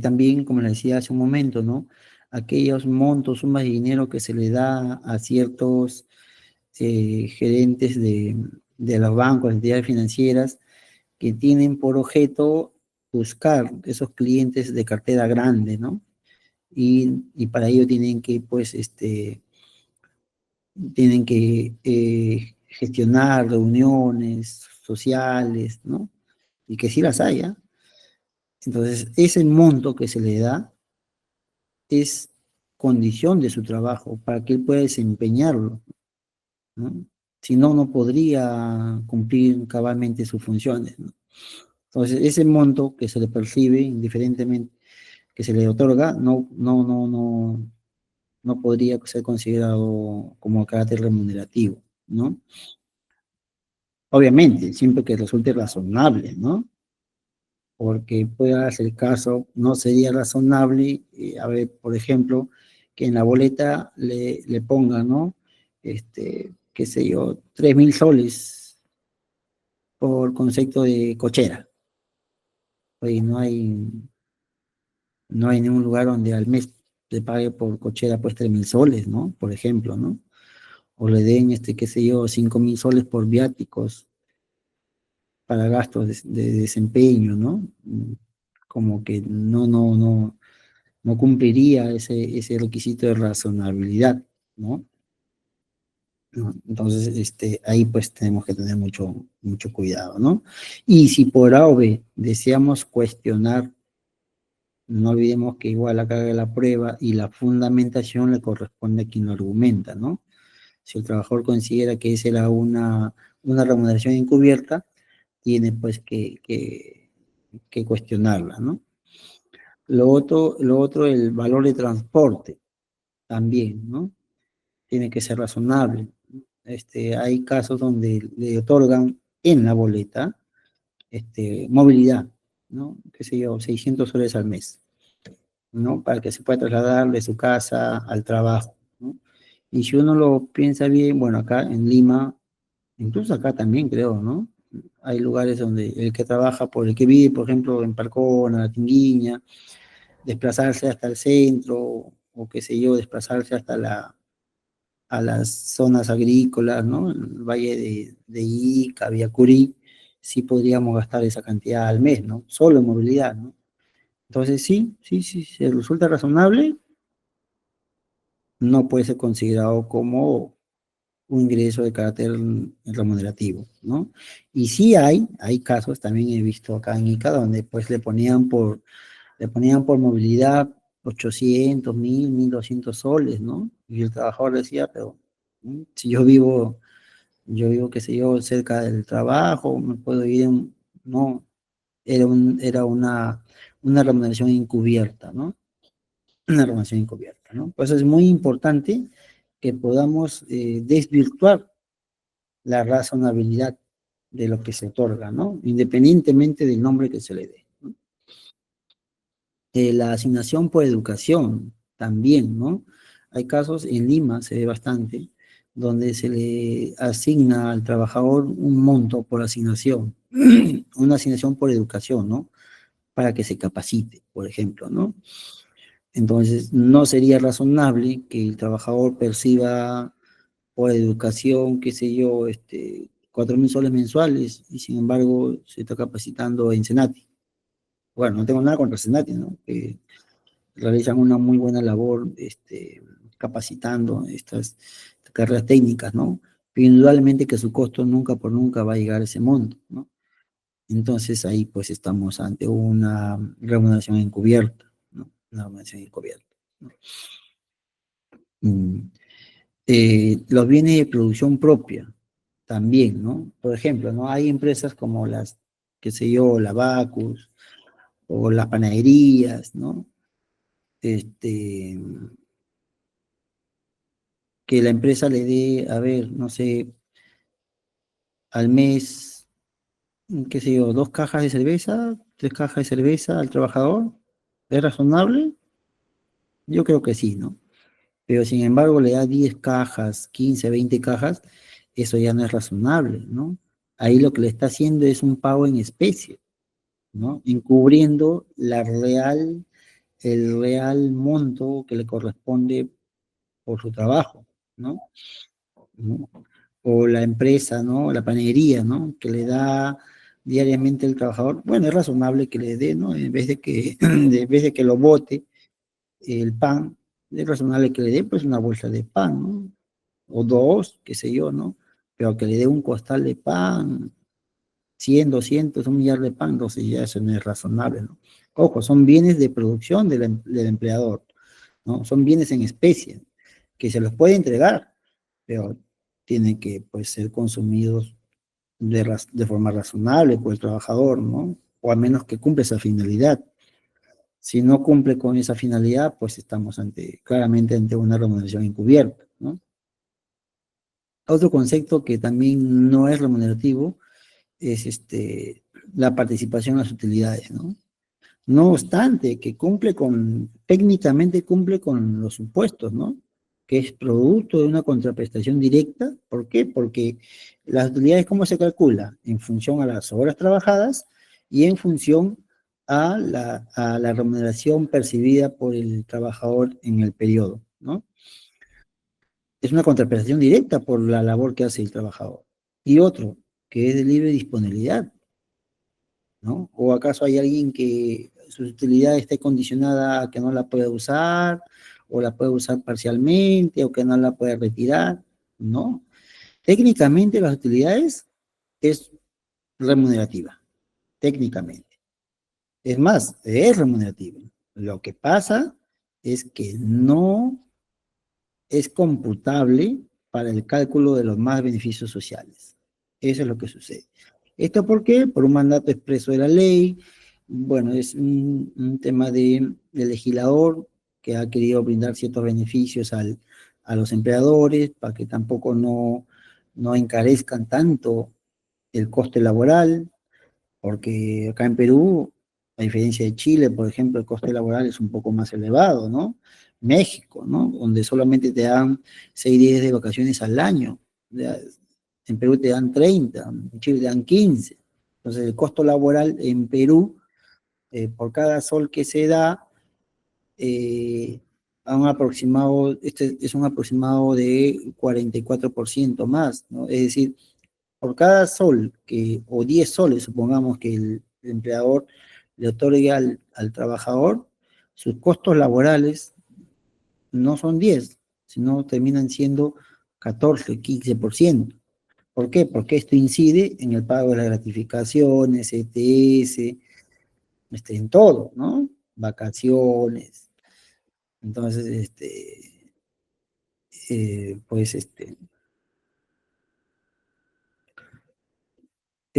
también, como le decía hace un momento, ¿no? Aquellos montos, sumas de dinero que se le da a ciertos gerentes de los bancos, entidades financieras, que tienen por objeto buscar esos clientes de cartera grande, ¿no? Y para ello tienen que, pues, gestionar reuniones sociales, ¿no? Y que sí las haya. Entonces, ese monto que se le da es condición de su trabajo para que él pueda desempeñarlo, ¿no? Si no, no podría cumplir cabalmente sus funciones, ¿no? Entonces, ese monto que se le percibe, indiferentemente que se le otorga, no podría ser considerado como carácter remunerativo, ¿no? Obviamente, siempre que resulte razonable, ¿no? Porque puede darse el caso, no sería razonable, a ver, por ejemplo, que en la boleta le pongan, ¿no? Qué sé yo, 3.000 soles por concepto de cochera. Oye, no hay ningún lugar donde al mes le pague por cochera pues 3.000 soles, ¿no? Por ejemplo, ¿no? O le den, qué sé yo, 5.000 soles por viáticos para gastos de desempeño, ¿no? Como que no cumpliría ese requisito de razonabilidad, ¿no? ¿No? Entonces, ahí pues tenemos que tener mucho cuidado, ¿no? Y si por A o B deseamos cuestionar, no olvidemos que igual la carga de la prueba y la fundamentación le corresponde a quien lo argumenta, ¿no? Si el trabajador considera que esa era una remuneración encubierta, tiene pues que cuestionarla, ¿no? Lo otro, el valor de transporte también, ¿no? Tiene que ser razonable. Hay casos donde le otorgan en la boleta movilidad, ¿no? Qué sé yo, 600 soles al mes, ¿no? Para que se pueda trasladar de su casa al trabajo, ¿no? Y si uno lo piensa bien, bueno, acá en Lima, incluso acá también creo, ¿no? Hay lugares donde el que trabaja por el que vive, por ejemplo, en Parcona, La Tinguiña, desplazarse hasta el centro, o qué sé yo, desplazarse hasta a las zonas agrícolas, ¿no? En el valle de Ica, Villacurí, sí podríamos gastar esa cantidad al mes, ¿no? Solo en movilidad, ¿no? Entonces, sí, sí, sí, si resulta razonable, no puede ser considerado como un ingreso de carácter remunerativo, ¿no? Y sí hay casos, también he visto acá en Ica, donde pues le ponían por movilidad 800, 1200 soles, ¿no? Y el trabajador decía, pero si yo vivo, qué sé yo, cerca del trabajo, me puedo ir, no, era una remuneración encubierta, ¿no? Una remuneración encubierta, ¿no? Por eso es muy importante que podamos desvirtuar la razonabilidad de lo que se otorga, ¿no? Independientemente del nombre que se le dé, ¿no? La asignación por educación también, ¿no? Hay casos, en Lima se ve bastante, donde se le asigna al trabajador un monto por asignación, una asignación por educación, ¿no? Para que se capacite, por ejemplo, ¿no? Entonces, no sería razonable que el trabajador perciba por educación, qué sé yo, 4.000 soles mensuales y sin embargo se está capacitando en Senati. Bueno, no tengo nada contra Senati, ¿no? Que realizan una muy buena labor capacitando estas carreras técnicas, ¿no? Pero indudablemente que su costo nunca por nunca va a llegar a ese monto, ¿no? Entonces ahí pues estamos ante una remuneración encubierta, ¿no? Una remuneración encubierta, ¿no? Mm. Los bienes de producción propia también, ¿no? Por ejemplo, ¿no? Hay empresas como las, qué sé yo, la Bacus o las panaderías, ¿no? Este, que la empresa le dé, a ver, no sé, al mes, qué sé yo, 2 cajas de cerveza, 3 cajas de cerveza al trabajador. ¿Es razonable? Yo creo que sí, ¿no? Pero sin embargo le da 10 cajas, 15, 20 cajas, eso ya no es razonable, ¿no? Ahí lo que le está haciendo es un pago en especie, ¿no? Encubriendo el real monto que le corresponde por su trabajo, ¿no? ¿No? O la empresa, ¿no? La panadería, ¿no? Que le da diariamente el trabajador, bueno, es razonable que le dé, ¿no? En vez de que, en vez de que lo bote el pan, es razonable que le dé pues una bolsa de pan, ¿no? O dos, qué sé yo, ¿no? Pero que le dé un costal de pan, 100, 200, un millar de pan, entonces ya eso no es razonable, ¿no? Ojo, son bienes de producción del empleador, ¿no? Son bienes en especie, que se los puede entregar, pero tienen que, pues, ser consumidos de forma razonable por el trabajador, ¿no? O al menos que cumpla esa finalidad. Si no cumple con esa finalidad, pues estamos claramente ante una remuneración encubierta, ¿no? Otro concepto que también no es remunerativo es la participación en las utilidades, ¿no? No obstante, que técnicamente cumple con los supuestos, ¿no? Que es producto de una contraprestación directa. ¿Por qué? Porque las utilidades, ¿cómo se calcula? En función a las horas trabajadas y en función a la remuneración percibida por el trabajador en el periodo, ¿no? Es una contraprestación directa por la labor que hace el trabajador. Y otro, que es de libre disponibilidad, ¿no? ¿O acaso hay alguien que su utilidad esté condicionada a que no la pueda usar, o la puede usar parcialmente, o que no la puede retirar? No. Técnicamente las utilidades es remunerativa, técnicamente. Es más, es remunerativa. Lo que pasa es que no es computable para el cálculo de los más beneficios sociales. Eso es lo que sucede. ¿Esto por qué? Por un mandato expreso de la ley. Bueno, es un tema del legislador que ha querido brindar ciertos beneficios a los empleadores para que tampoco no encarezcan tanto el coste laboral, porque acá en Perú A diferencia de Chile, por ejemplo, el coste laboral es un poco más elevado, ¿no? México, ¿no? Donde solamente te dan 6 días de vacaciones al año. Ya, en Perú te dan 30, en Chile te dan 15. Entonces, el costo laboral en Perú, por cada sol que se da, eh, a un aproximado, este es un aproximado de 44% más, ¿no? Es decir, por cada sol o 10 soles, supongamos que el empleador le otorgue al trabajador, sus costos laborales no son 10, sino terminan siendo 14, 15%. ¿Por qué? Porque esto incide en el pago de las gratificaciones, ETS, en todo, ¿no? Vacaciones. Entonces, pues, es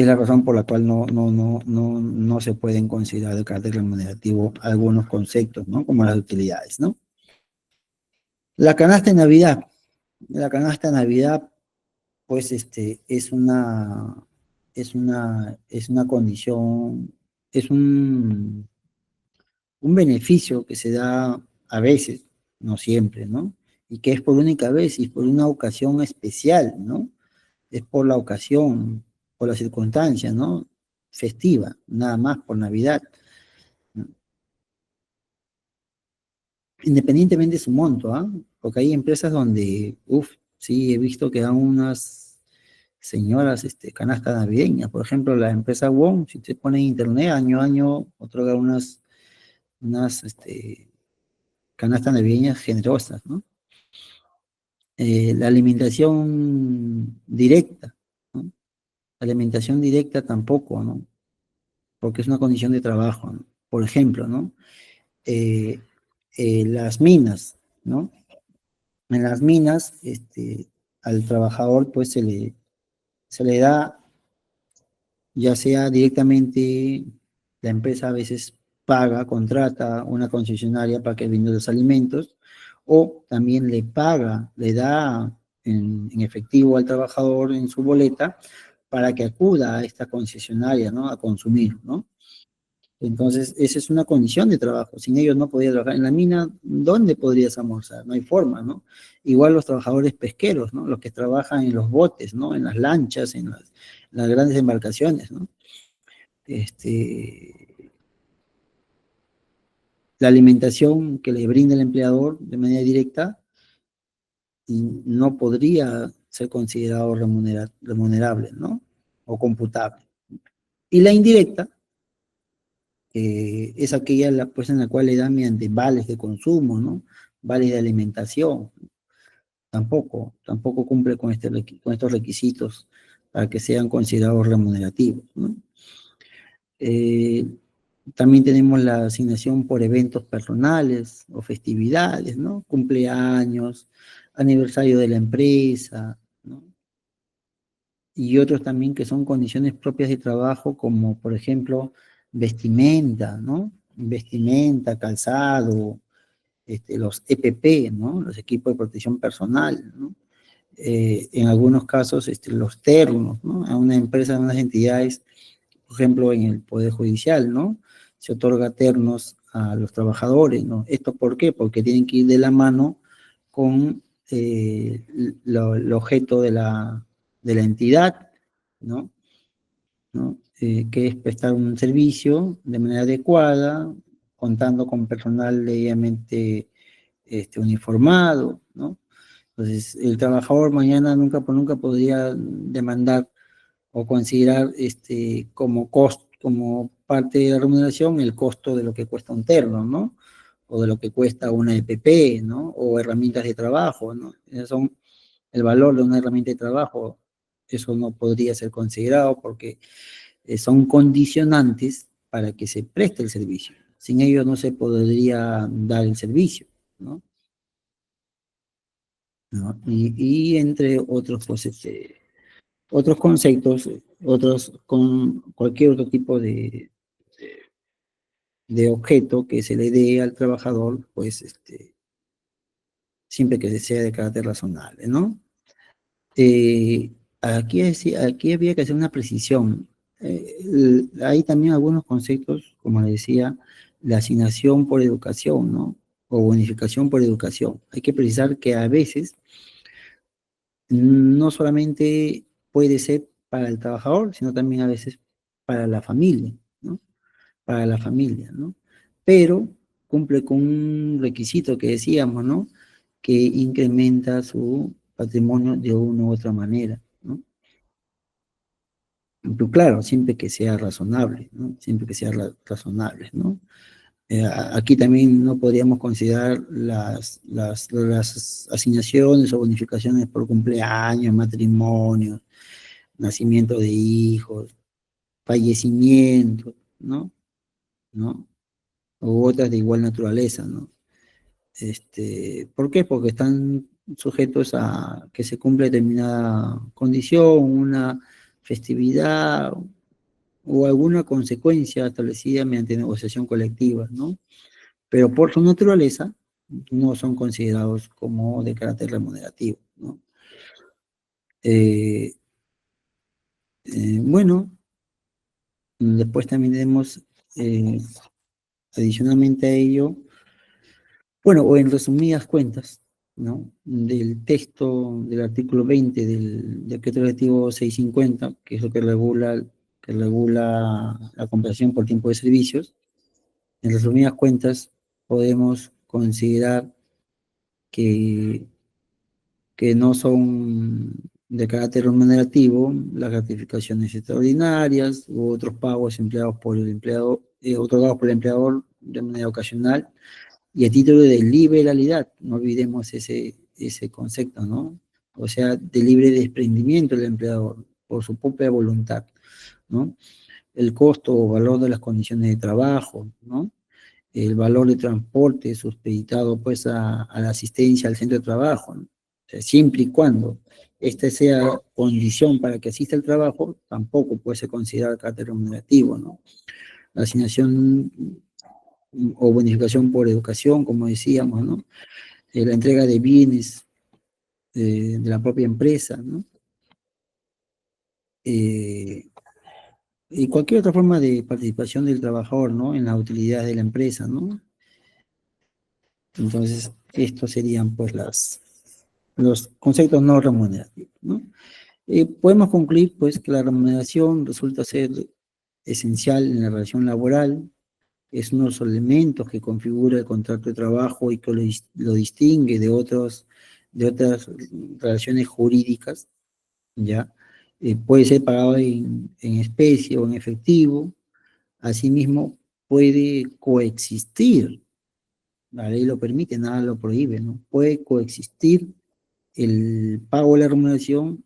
la razón por la cual no se pueden considerar de carácter remunerativo algunos conceptos, ¿no? Como las utilidades, ¿no? La canasta de Navidad. La canasta de Navidad, pues, es una condición, es un beneficio que se da a veces, no siempre, ¿no? Y que es por única vez y por una ocasión especial, ¿no? Es por la ocasión, por la circunstancia, ¿no? Festiva, nada más por Navidad, ¿no? Independientemente de su monto, ¿ah? Porque hay empresas donde, uff, sí, he visto que dan unas señoras canastas navideñas. Por ejemplo, la empresa WOM, si te pone en internet, año a año otorga unas canastas navideñas generosas, ¿no? La alimentación directa, ¿no? La alimentación directa tampoco, ¿no? Porque es una condición de trabajo, ¿no? Por ejemplo, ¿no? Eh, las minas, ¿no? En las minas, al trabajador, pues se le da, ya sea directamente, la empresa a veces paga, contrata una concesionaria para que venda los alimentos, o también le paga, le da en efectivo al trabajador en su boleta para que acuda a esta concesionaria, ¿no? A consumir, ¿no? Entonces, esa es una condición de trabajo. Sin ellos no podía trabajar en la mina. ¿Dónde podrías almorzar? No hay forma, ¿no? Igual los trabajadores pesqueros, ¿no? Los que trabajan en los botes, ¿no? En las lanchas, en las grandes embarcaciones, ¿no? Este, la alimentación que le brinda el empleador de manera directa no podría ser considerado remunerable, ¿no? O computable. Y la indirecta, es aquella pues, en la cual le dan mediante vales de consumo, ¿no? Vales de alimentación. Tampoco cumple con estos requisitos para que sean considerados remunerativos, ¿no? Eh, También tenemos la asignación por eventos personales o festividades, ¿no? Cumpleaños, aniversario de la empresa, ¿no? Y otros también que son condiciones propias de trabajo, como por ejemplo vestimenta, ¿no? Vestimenta, calzado, los EPP, ¿no? Los equipos de protección personal, ¿no? En algunos casos, los ternos, ¿no? A una empresa, a unas entidades, por ejemplo, en el Poder Judicial, ¿no? Se otorga ternos a los trabajadores, ¿no? ¿Esto por qué? Porque tienen que ir de la mano con el objeto de la entidad, ¿no? ¿No? Que es prestar un servicio de manera adecuada, contando con personal debidamente uniformado, ¿no? Entonces, el trabajador mañana nunca por nunca podría demandar o considerar como parte de la remuneración el costo de lo que cuesta un terno, ¿no? O de lo que cuesta una EPP, ¿no? O herramientas de trabajo, ¿no? Esos son el valor de una herramienta de trabajo. Eso no podría ser considerado porque son condicionantes para que se preste el servicio. Sin ello no se podría dar el servicio, ¿no? ¿No? Y entre otros, pues, otros conceptos, con cualquier otro tipo de objeto que se le dé al trabajador, pues, siempre que sea de carácter razonable, ¿no? Aquí había que hacer una precisión. Hay también algunos conceptos, como le decía, la asignación por educación, ¿no? O bonificación por educación. Hay que precisar que a veces no solamente puede ser para el trabajador, sino también a veces para la familia, ¿no? Para la familia, ¿no? Pero cumple con un requisito que decíamos, ¿no? Que incrementa su patrimonio de una u otra manera, ¿no? Pero claro, siempre que sea razonable, ¿no? Siempre que sea razonable, ¿no? Aquí también no podríamos considerar las asignaciones o bonificaciones por cumpleaños, matrimonios, nacimiento de hijos, fallecimientos, ¿no? ¿No? U otras de igual naturaleza, ¿no? ¿Por qué? Porque están sujetos a que se cumpla determinada condición, una festividad o alguna consecuencia establecida mediante negociación colectiva, ¿no? Pero por su naturaleza no son considerados como de carácter remunerativo, ¿no? Eh, bueno, después también tenemos, adicionalmente a ello, bueno, o en resumidas cuentas, ¿no? Del texto del artículo 20 del decreto legislativo 650, que es lo que regula la compensación por tiempo de servicios, en resumidas cuentas podemos considerar que, que no son de carácter remunerativo las gratificaciones extraordinarias u otros pagos empleados por el empleado, otorgados por el empleador de manera ocasional y a título de liberalidad, no olvidemos ese concepto, ¿no? O sea, de libre desprendimiento del empleador por su propia voluntad, ¿no? El costo o valor de las condiciones de trabajo, ¿no? El valor de transporte supeditado pues a la asistencia al centro de trabajo, ¿no? O sea, siempre y cuando esta sea condición para que asista al trabajo, tampoco puede ser considerado carácter remunerativo, ¿no? La asignación o bonificación por educación, como decíamos, ¿no? La entrega de bienes de la propia empresa, ¿no? Eh, y cualquier otra forma de participación del trabajador, ¿no? En la utilidad de la empresa, ¿no? Entonces, estos serían pues los conceptos no remunerativos, ¿no? Podemos concluir pues que la remuneración resulta ser esencial en la relación laboral, es uno de los elementos que configura el contrato de trabajo y que lo distingue de otras relaciones jurídicas, ¿ya? Puede ser pagado en especie o en efectivo, asimismo puede coexistir, la ley lo permite, nada lo prohíbe, ¿no? Puede coexistir el pago de la remuneración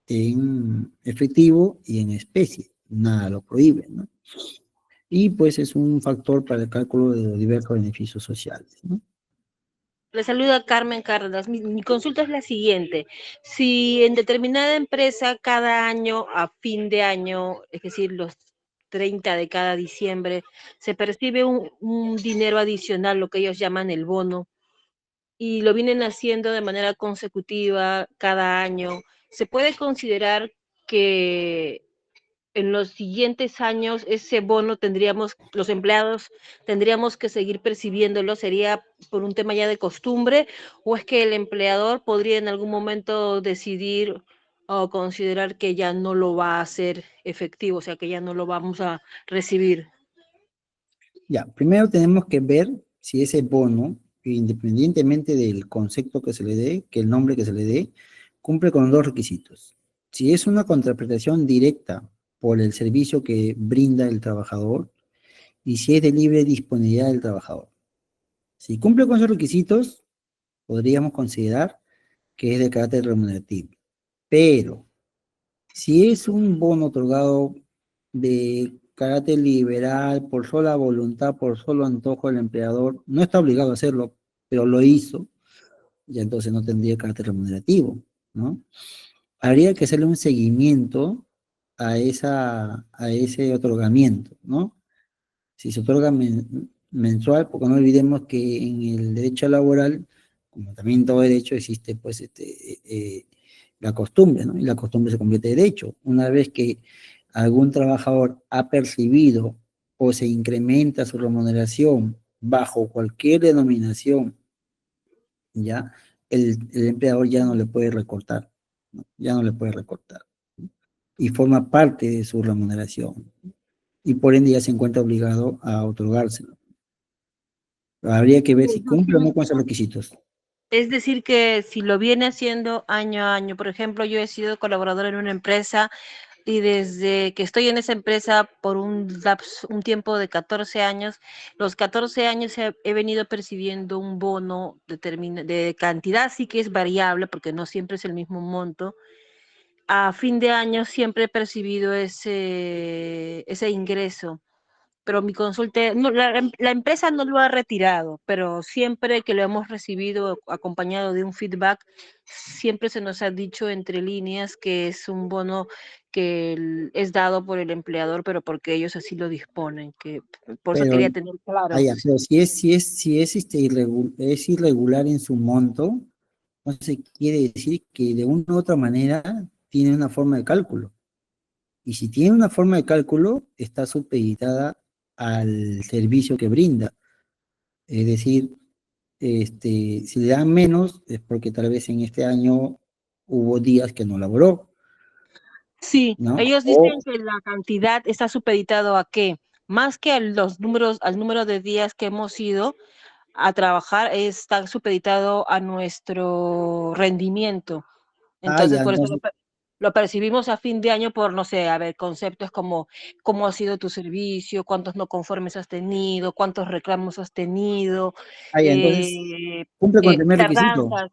en efectivo y en especie, nada lo prohíbe, ¿no? Y pues es un factor para el cálculo de los diversos beneficios sociales, ¿no? Le saluda Carmen Cárdenas. Mi consulta es la siguiente. Si en determinada empresa cada año, a fin de año, es decir, los 30 de cada diciembre, se percibe un dinero adicional, lo que ellos llaman el bono, y lo vienen haciendo de manera consecutiva cada año, ¿se puede considerar que en los siguientes años ese bono los empleados tendríamos que seguir percibiéndolo? ¿Sería por un tema ya de costumbre o es que el empleador podría en algún momento decidir o considerar que ya no lo va a hacer efectivo, o sea, que ya no lo vamos a recibir? Ya, primero tenemos que ver si ese bono, independientemente del concepto que se le dé, que el nombre que se le dé, cumple con dos requisitos. Si es una contraprestación directa por el servicio que brinda el trabajador y si es de libre disponibilidad del trabajador. Si cumple con esos requisitos, podríamos considerar que es de carácter remunerativo. Pero si es un bono otorgado de carácter liberal, por sola voluntad, por solo antojo del empleador, no está obligado a hacerlo, pero lo hizo, ya entonces no tendría carácter remunerativo, ¿no? Habría que hacerle un seguimiento a ese otorgamiento, ¿no? Si se otorga mensual, porque no olvidemos que en el derecho laboral, como también en todo derecho, existe pues la costumbre, ¿no? Y la costumbre se convierte en derecho. Una vez que algún trabajador ha percibido o se incrementa su remuneración bajo cualquier denominación, ¿ya? El empleador ya no le puede recortar, ¿no? Ya no le puede recortar, ¿no? Y forma parte de su remuneración, y por ende ya se encuentra obligado a otorgárselo. Habría que ver si cumple o no con esos requisitos. Es decir, que si lo viene haciendo año a año, por ejemplo, yo he sido colaboradora en una empresa y desde que estoy en esa empresa por un tiempo de 14 años, los 14 años he venido percibiendo un bono de cantidad, sí que es variable porque no siempre es el mismo monto. A fin de año siempre he percibido ese ingreso, pero mi consulta, no, la empresa no lo ha retirado, pero siempre que lo hemos recibido acompañado de un feedback, siempre se nos ha dicho entre líneas que es un bono que es dado por el empleador, pero porque ellos así lo disponen, que por eso Pero, quería tener claro. pero es irregular en su monto, entonces quiere decir que de una u otra manera tiene una forma de cálculo. Y si tiene una forma de cálculo, está supeditada al servicio que brinda. Es decir, si le dan menos, es porque tal vez en este año hubo días que no laboró, Sí, ¿no? ellos O, dicen que la cantidad está supeditado a qué, más que a los números, al número de días que hemos ido a trabajar, está supeditado a nuestro rendimiento. Entonces, ya, por eso entonces, lo percibimos a fin de año por, no sé, a ver, conceptos como cómo ha sido tu servicio, cuántos no conformes has tenido, cuántos reclamos has tenido, ya, entonces cumple con el primer requisito. tardanzas.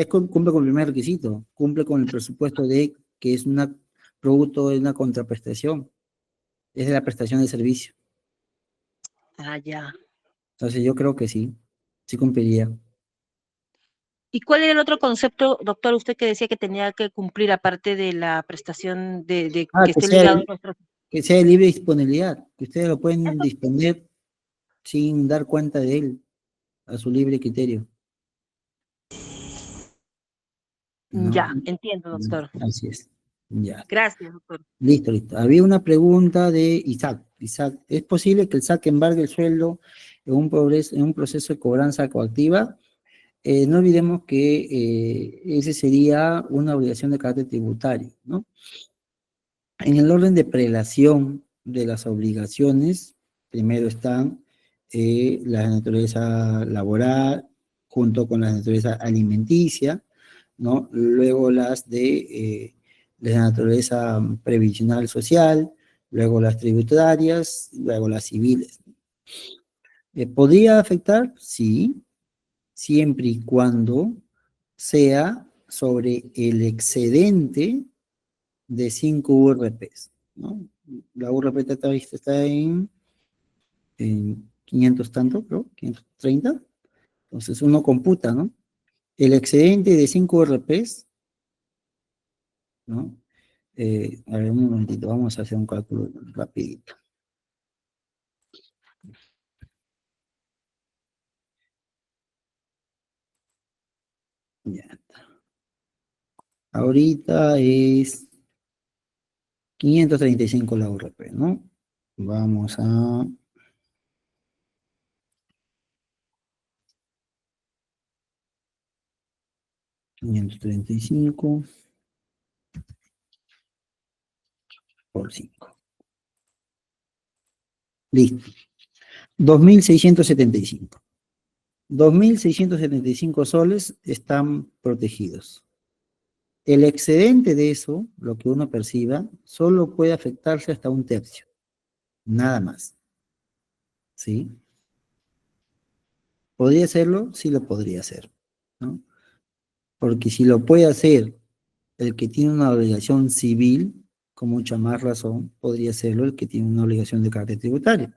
Cumple con el primer requisito, cumple con el presupuesto de que es una producto de una contraprestación, es de la prestación de servicio. Ah, ya. Entonces yo creo que sí, sí cumpliría. ¿Y cuál era el otro concepto, doctor, usted que decía que tenía que cumplir aparte de la prestación de Ah, que esté ligado a nuestro... que sea de libre disponibilidad, que ustedes lo pueden Eso, disponer sin dar cuenta de él, a su libre criterio, ¿no? ya, entiendo, doctor. Así es. Ya. Gracias, doctor. Listo, listo. Había una pregunta de Isaac. Isaac, ¿es posible que el SAC embargue el sueldo en un proceso de cobranza coactiva? No olvidemos que ese sería una obligación de carácter tributario, ¿no? En el orden de prelación de las obligaciones, primero están la naturaleza laboral, junto con la naturaleza alimenticia, ¿no? Luego las de la naturaleza previsional social, luego las tributarias, luego las civiles. ¿Podría afectar? Sí, siempre y cuando sea sobre el excedente de 5 URPs, ¿no? La URP está en 500 tanto, creo, 530. Entonces uno computa, ¿no? El excedente de 5 URPs, ¿no? A ver, un momentito, vamos a hacer un cálculo rapidito. Ya está. Ahorita es 535 la URP, ¿no? Vamos a 535 por 5. Listo. 2.675. 2.675 soles están protegidos. El excedente de eso, lo que uno perciba, solo puede afectarse hasta un tercio, nada más. ¿Sí? ¿Podría hacerlo? Sí lo podría hacer, ¿no? Porque si lo puede hacer el que tiene una obligación civil, con mucha más razón, podría hacerlo el que tiene una obligación de carácter tributario.